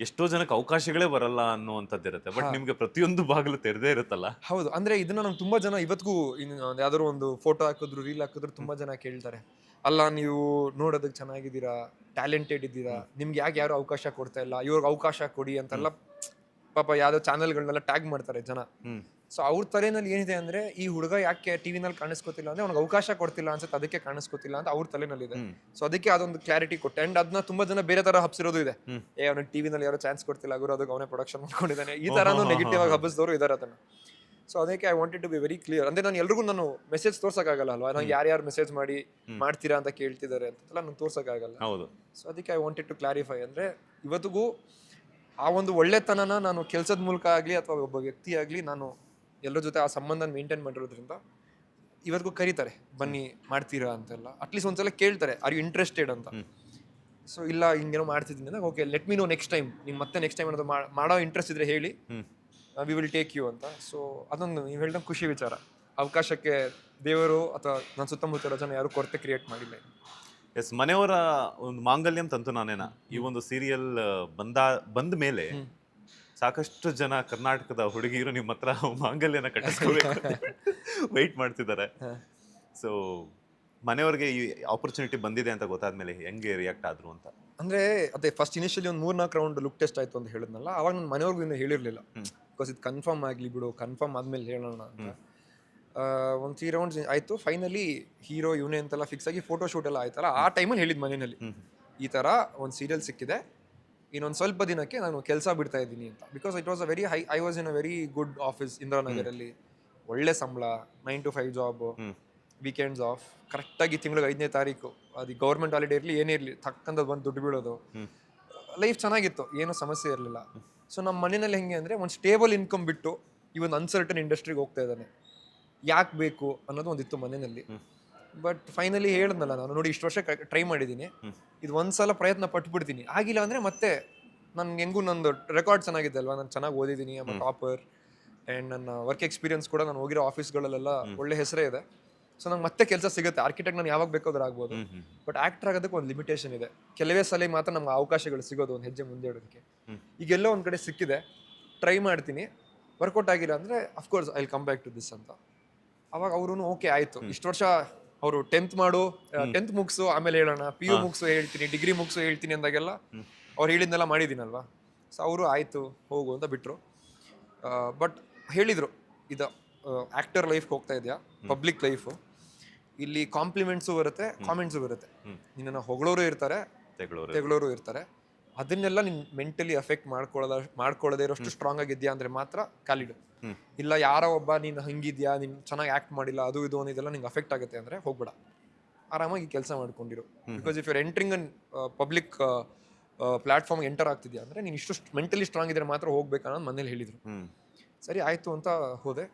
ಎಷ್ಟೋ ಜನಕ್ಕೆ ಅವಕಾಶಗಳೇ ಬರಲ್ಲ ಅನ್ನುವಂಥದ್ದಿರುತ್ತೆ, ಬಟ್ ನಿಮಗೆ ಪ್ರತಿಯೊಂದು ಬಾಗಿಲು ತೆರೆದೇ ಇರುತ್ತಲ್ಲ. ಹೌದು, ಅಂದರೆ ಇದನ್ನ ನಂಗೆ ತುಂಬ ಜನ ಇವತ್ತಿಗೂ ಯಾವ್ದಾದ್ರು ಒಂದು ಫೋಟೋ ಹಾಕಿದ್ರು, ರೀಲ್ ಹಾಕಿದ್ರು ತುಂಬ ಜನ ಕೇಳ್ತಾರೆ, ಅಲ್ಲ ನೀವು ನೋಡೋದಕ್ಕೆ ಚೆನ್ನಾಗಿದ್ದೀರಾ, ಟ್ಯಾಲೆಂಟೆಡ್ ಇದ್ದೀರಾ, ನಿಮ್ಗೆ ಯಾರು ಅವಕಾಶ ಕೊಡ್ತಾ ಇಲ್ಲ, ಇವ್ರಿಗೆ ಅವಕಾಶ ಕೊಡಿ ಅಂತೆಲ್ಲ ಪಾಪ ಯಾವುದೋ ಚಾನಲ್ಗಳನ್ನೆಲ್ಲ ಟ್ಯಾಗ್ ಮಾಡ್ತಾರೆ ಜನ. ಸೊ ಅವ್ರ ತಲೆನಲ್ಲಿ ಏನಿದೆ ಅಂದರೆ, ಈ ಹುಡುಗ ಯಾಕೆ ಟಿವಿನಲ್ಲಿ ಕಾಣಿಸ್ಕೋತಿಲ್ಲ ಅಂದರೆ ಅವ್ನಿಗೆ ಅವಕಾಶ ಕೊಡ್ತಿಲ್ಲ ಅನ್ಸುತ್ತೆ, ಅದಕ್ಕೆ ಕಾಣಿಸ್ಕೋತಿಲ್ಲ ಅಂತ ಅವ್ರ ತಲೆನಲ್ಲಿದೆ. ಸೊ ಅದಕ್ಕೆ ಅದೊಂದು ಕ್ಲಾರಿಟಿ ಕೊಟ್ಟೆ. ಆ್ಯಂಡ್ ಅದನ್ನ ತುಂಬ ಜನ ಬೇರೆ ಥರ ಹಬ್ಸಿರೋದು ಇದೆ, ಅವ್ನಿಗೆ ಟಿವಿನಲ್ಲಿ ಯಾರೋ ಚಾನ್ಸ್ ಕೊಡ್ತಿಲ್ಲ, ಗುರು ಅದಕ್ಕೆ ಅವನೇ ಪ್ರೊಡಕ್ಷನ್ ಮಾಡ್ಕೊಂಡಿದ್ದಾನೆ, ಈ ಥರನೂ ನೆಗೆಟಿವ್ ಆಗಿ ಹಬ್ಬಿಸಿದವರು ಇದ್ದಾರೆ ಅದನ್ನು. ಸೊ ಅದಕ್ಕೆ I wanted to be very clear. ಅಂದರೆ ನಾನು ಎಲ್ರಿಗೂ ನಾನು ಮೆಸೇಜ್ ತೋರ್ಸೋಕ್ಕಾಗಲ್ಲ ಅಲ್ವಾ, ನಂಗೆ ಯಾರ್ಯಾರು ಮೆಸೇಜ್ ಮಾಡಿ ಮಾಡ್ತೀರಾ ಅಂತ ಕೇಳ್ತಿದ್ದಾರೆ ಅಂತೆಲ್ಲ ನಾನು ತೋರ್ಸೋಕ್ಕಾಗಲ್ಲ. ಹೌದು. ಸೊ ಅದಕ್ಕೆ ಐ ವಾಂಟೆಡ್ ಟು ಕ್ಲಾರಿಫೈ. ಅಂದರೆ ಇವತ್ತಿಗೂ ಆ ಒಂದು ಒಳ್ಳೆತನನ ನಾನು ಕೆಲಸದ ಮೂಲಕ ಆಗಲಿ ಅಥವಾ ಒಬ್ಬ ವ್ಯಕ್ತಿ ಆಗಲಿ ನಾನು ಎಲ್ಲರ ಜೊತೆ ಆ ಸಂಬಂಧನ ಮೇಂಟೈನ್ ಮಾಡಿರೋದ್ರಿಂದ ಇವತ್ತಿಗೂ ಕರೀತಾರೆ, ಬನ್ನಿ ಮಾಡ್ತೀರಾ ಅಂತೆಲ್ಲ. ಅಟ್ಲೀಸ್ಟ್ ಒಂದ್ಸಲ ಕೇಳ್ತಾರೆ, ಆರ್ ಯು ಇಂಟ್ರೆಸ್ಟೆಡ್ ಅಂತ. ಸೊ ಇಲ್ಲ ಹಿಂಗೇನೋ ಮಾಡ್ತಿದ್ದೀನಿ ಅಂದಾಗ, okay let me know next time, ನೀವು ಮತ್ತೆ ನೆಕ್ಸ್ಟ್ ಟೈಮ್ ಏನಾದ್ರು ಮಾಡೋ ಇಂಟ್ರೆಸ್ಟ್ ಇದ್ರೆ ಹೇಳಿ, ವಿ ವಿಲ್ ಟೇಕ್ ಯು ಅಂತ. ಸೊ ಅದೊಂದು ನೀವು ಹೇಳಿದ ಖುಷಿ ವಿಚಾರ. ಅವಕಾಶಕ್ಕೆ ದೇವರು ಅಥವಾ ನನ್ನ ಸುತ್ತಮುತ್ತ ಜನ ಯಾರು ಕೊರತೆ ಕ್ರಿಯೇಟ್ ಮಾಡಿಲ್ಲ. ಎಸ್, ಮನೆಯವರ ಒಂದು ಮಾಂಗಲ್ಯಂ ತಂತು ನಾನೇನ ಈ ಒಂದು ಸೀರಿಯಲ್ ಬಂದ ಮೇಲೆ ಸಾಕಷ್ಟು ಜನ ಕರ್ನಾಟಕದ ಹುಡುಗಿಯರು ನಿಮ್ಮ ಹತ್ರ ಮಾಂಗಲ್ಯನ ಕಟ್ಟಿಸ್ಕೋಬೇಕು ವೆಯ್ಟ್ ಮಾಡ್ತಿದ್ದಾರೆ. ಸೊ ಮನೆಯವ್ರಿಗೆ ಈ ಆಪರ್ಚುನಿಟಿ ಬಂದಿದೆ ಅಂತ ಗೊತ್ತಾದ್ಮೇಲೆ ಹೆಂಗೆ ರಿಯಾಕ್ಟ್ ಆದ್ರು ಅಂತ? ಅಂದರೆ ಅದೇ ಫಸ್ಟ್ ಇನಿಷಿಯಲಿ ಒಂದು 3-4 ರೌಂಡ್ ಲುಕ್ ಟೆಸ್ಟ್ ಆಯಿತು ಅಂತ ಹೇಳಿದ್ನಲ್ಲ, ಅವಾಗ ನನ್ನ ಮನೆಯವ್ರಿಗೂ ಇನ್ನೂ ಹೇಳಿರಲಿಲ್ಲ. ಬಿಕಾಸ್ ಇದು ಕನ್ಫರ್ಮ್ ಆಗಲಿ ಬಿಡು, ಕನ್ಫರ್ಮ್ ಆದಮೇಲೆ ಹೇಳೋಣ ಅಂತ. ಒಂದು 3 ರೌಂಡ್ಸ್ ಆಯಿತು. ಫೈನಲಿ ಹೀರೋ ಇವನೇ ಅಂತೆಲ್ಲ ಫಿಕ್ಸ್ ಆಗಿ ಫೋಟೋ ಶೂಟ್ ಎಲ್ಲ ಆಯ್ತಲ್ಲ, ಆ ಟೈಮಲ್ಲಿ ಹೇಳಿದ್ದು ಮನೆಯಲ್ಲಿ, ಈ ಥರ ಒಂದು ಸೀರಿಯಲ್ ಸಿಕ್ಕಿದೆ, ಇನ್ನೊಂದು ಸ್ವಲ್ಪ ದಿನಕ್ಕೆ ನಾನು ಕೆಲಸ ಬಿಡ್ತಾ ಇದ್ದೀನಿ ಅಂತ. Because it was a very I was in a very good office ಇಂದಿರಾನಗರಲ್ಲಿ, ಒಳ್ಳೆ ಸಂಬಳ, 9 to 5 ಜಾಬ್, ವೀಕೆಂಡ್ಸ್ ಆಫ್, ಕರೆಕ್ಟಾಗಿ ತಿಂಗಳಿಗೆ 5ನೇ ತಾರೀಕು, ಅದು ಗೌರ್ಮೆಂಟ್ ಹಾಲಿಡೇ ಇರಲಿ ಏನೇ ಇರಲಿ ತಕ್ಕಂಥದ್ದು ಬಂದು ದುಡ್ಡು ಬೀಳೋದು, ಲೈಫ್ ಚೆನ್ನಾಗಿತ್ತು, ಏನೂ ಸಮಸ್ಯೆ ಇರಲಿಲ್ಲ. ಸೊ ನಮ್ಮ ಮನೆಯಲ್ಲಿ ಹೆಂಗೆ ಅಂದರೆ, ಒಂದು ಸ್ಟೇಬಲ್ ಇನ್ಕಮ್ ಬಿಟ್ಟು ಈ ಒಂದು ಅನ್ಸರ್ಟನ್ ಇಂಡಸ್ಟ್ರಿಗೆ ಹೋಗ್ತಾ ಇದ್ದಾನೆ, ಯಾಕೆ ಬೇಕು ಅನ್ನೋದು ಒಂದಿತ್ತು ಮನೆಯಲ್ಲಿ. ಬಟ್ ಫೈನಲಿ ಹೇಳಿದ್ನಲ್ಲ ನಾನು, ನೋಡಿ ಇಷ್ಟು ವರ್ಷ ಟ್ರೈ ಮಾಡಿದ್ದೀನಿ, ಇದು ಒಂದ್ಸಲ ಪ್ರಯತ್ನ ಪಟ್ಬಿಡ್ತೀನಿ, ಆಗಿಲ್ಲ ಅಂದರೆ ಮತ್ತೆ ನಾನು ಹೆಂಗೂ ನಂದು ರೆಕಾರ್ಡ್ ಚೆನ್ನಾಗಿದೆ ಅಲ್ವಾ, ನಾನು ಚೆನ್ನಾಗಿ ಓದಿದ್ದೀನಿ, ಆಮೇಲೆ ಟಾಪರ್, ಆ್ಯಂಡ್ ನನ್ನ ವರ್ಕ್ ಎಕ್ಸ್ಪೀರಿಯನ್ಸ್ ಕೂಡ ನಾನು ಹೋಗಿರೋ ಆಫೀಸ್ಗಳಲ್ಲೆಲ್ಲ ಒಳ್ಳೆ ಹೆಸರೇ ಇದೆ. ಸೊ ನಂಗೆ ಮತ್ತೆ ಕೆಲಸ ಸಿಗುತ್ತೆ. ಆರ್ಕಿಟೆಕ್ಟ್ ನಾನು ಯಾವಾಗ ಬೇಕಾದ್ರೂ ಆಗ್ಬೋದು, ಬಟ್ ಆ್ಯಕ್ಟರ್ ಆಗೋದಕ್ಕೆ ಒಂದು ಲಿಮಿಟೇಷನ್ ಇದೆ. ಕೆಲವೇ ಸಲ ಮಾತ್ರ ನಮ್ಗೆ ಅವಕಾಶಗಳು ಸಿಗೋದು ಒಂದು ಹೆಜ್ಜೆ ಮುಂದೆ ಇಡೋದಕ್ಕೆ. ಈಗೆಲ್ಲೋ ಒಂದು ಕಡೆ ಸಿಕ್ಕಿದೆ, ಟ್ರೈ ಮಾಡ್ತೀನಿ, ವರ್ಕೌಟ್ ಆಗಿಲ್ಲ ಅಂದರೆ of course I will come back to this ಅಂತ. ಅವಾಗ ಅವರು ಓಕೆ ಆಯಿತು, ಇಷ್ಟು ವರ್ಷ ಅವರು 10th ಮಾಡು, 10th ಮುಗಿಸು ಆಮೇಲೆ ಹೇಳೋಣ, PU ಮುಗಿಸು ಹೇಳ್ತೀನಿ, ಡಿಗ್ರಿ ಮುಗಿಸು ಹೇಳ್ತೀನಿ ಅಂದಾಗೆಲ್ಲ ಅವ್ರು ಹೇಳಿದ್ನೆಲ್ಲ ಮಾಡಿದ್ದೀನಲ್ವಾ. ಸೊ ಅವರು ಆಯಿತು ಹೋಗು ಅಂತ ಬಿಟ್ಟರು. ಬಟ್ ಹೇಳಿದರು, ಇದು ಆ್ಯಕ್ಟರ್ ಲೈಫ್ಗೆ ಹೋಗ್ತಾ ಇದೆಯಾ, ಪಬ್ಲಿಕ್ ಲೈಫು, ಇಲ್ಲಿ ಕಾಂಪ್ಲಿಮೆಂಟ್ಸು ಬರುತ್ತೆ, ಕಾಮೆಂಟ್ಸು ಬರುತ್ತೆ. ನಿನ್ನನ್ನು ಹೊಗಳೋರು ಇರ್ತಾರೆ, ತೆಗಳೋರು ಇರ್ತಾರೆ. ಅದನ್ನೆಲ್ಲ ನೀನು ಮೆಂಟಲಿ ಅಫೆಕ್ಟ್ ಮಾಡ್ಕೊಳ್ಳೋದೇ ಇರೋಷ್ಟು ಸ್ಟ್ರಾಂಗ್ ಆಗಿದ್ಯಾ ಅಂದರೆ ಮಾತ್ರ ಕಾಲಿಡು. ಇಲ್ಲ ಯಾರೋ ಒಬ್ಬ ನೀನು ಹಂಗಿದ್ಯಾ, ನೀನು ಚೆನ್ನಾಗಿ ಆ್ಯಕ್ಟ್ ಮಾಡಿಲ್ಲ, ಅದು ಇದು ಅನ್ನೋದೆಲ್ಲ ನಿಂಗೆ ಅಫೆಕ್ಟ್ ಆಗುತ್ತೆ ಅಂದರೆ ಹೋಗ್ಬೇಡ, ಆರಾಮಾಗಿ ಕೆಲಸ ಮಾಡ್ಕೊಂಡಿರು. Because if you're entering on public ಪ್ಲಾಟ್ಫಾರ್ಮ್ಗೆ ಎಂಟರ್ ಆಗ್ತಿದ್ಯಾ ಅಂದರೆ ನೀನು ಇಷ್ಟು ಮೆಂಟಲಿ ಸ್ಟ್ರಾಂಗ್ ಇದ್ರೆ ಮಾತ್ರ ಹೋಗ್ಬೇಕನ್ನೋದು ಮನೇಲಿ ಹೇಳಿದರು. ಸರಿ ಆಯಿತು ಅಂತ ಹೋದೆ.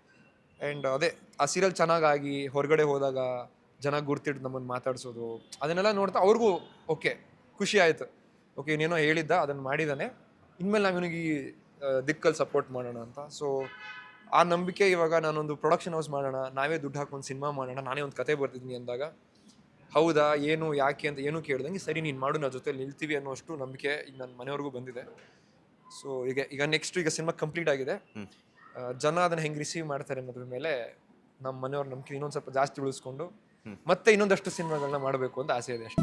ಆ್ಯಂಡ್ ಅದೇ ಆ ಸೀರಿಯಲ್ ಚೆನ್ನಾಗಾಗಿ ಹೊರಗಡೆ ಹೋದಾಗ ಜನ ಗುರ್ತಿಟ್ಟು ನಮ್ಮನ್ನು ಮಾತಾಡ್ಸೋದು ಅದನ್ನೆಲ್ಲ ನೋಡ್ತಾ ಅವ್ರಿಗೂ ಓಕೆ ಖುಷಿ ಆಯಿತು. ಓಕೆ ಇನ್ನೇನೋ ಹೇಳಿದ್ದ ಅದನ್ನು ಮಾಡಿದ್ದಾನೆ, ಇನ್ಮೇಲೆ ನಾವು ಇವನಿಗೆ ಈ ದಿಕ್ಕಲ್ಲಿ ಸಪೋರ್ಟ್ ಮಾಡೋಣ ಅಂತ. ಸೊ ಆ ನಂಬಿಕೆ ಇವಾಗ ನಾನೊಂದು ಪ್ರೊಡಕ್ಷನ್ ಹೌಸ್ ಮಾಡೋಣ, ನಾವೇ ದುಡ್ಡು ಹಾಕೊಂಡು ಸಿನಿಮಾ ಮಾಡೋಣ, ನಾನೇ ಒಂದು ಕತೆ ಬರ್ತಿದ್ದೀನಿ ಅಂದಾಗ ಹೌದಾ ಏನು ಯಾಕೆ ಅಂತ ಏನೂ ಕೇಳ್ದಂಗೆ ಸರಿ ನೀನು ಮಾಡು, ನನ್ನ ಜೊತೆ ನಿಲ್ತೀವಿ ಅನ್ನೋಷ್ಟು ನಂಬಿಕೆ ಈಗ ನನ್ನ ಮನೆಯವ್ರಿಗೂ ಬಂದಿದೆ. ಸೊ ಈಗ ನೆಕ್ಸ್ಟ್ ಈಗ ಸಿನಿಮಾ ಕಂಪ್ಲೀಟ್ ಆಗಿದೆ, ಜನ ಅದನ್ನು ಹೆಂಗೆ ರಿಸೀವ್ ಮಾಡ್ತಾರೆ ಅನ್ನೋದ್ರ ಮೇಲೆ ನಮ್ಮ ಮನೆಯವ್ರ ನಂಬಿಕೆ ಇನ್ನೊಂದು ಸ್ವಲ್ಪ ಜಾಸ್ತಿ ಉಳಿಸ್ಕೊಂಡು ಮತ್ತೆ ಇನ್ನೊಂದಷ್ಟು ಸಿನಿಮಾಗಳನ್ನ ಮಾಡಬೇಕು ಅಂತ ಆಸೆ ಇದೆ ಅಷ್ಟೇ.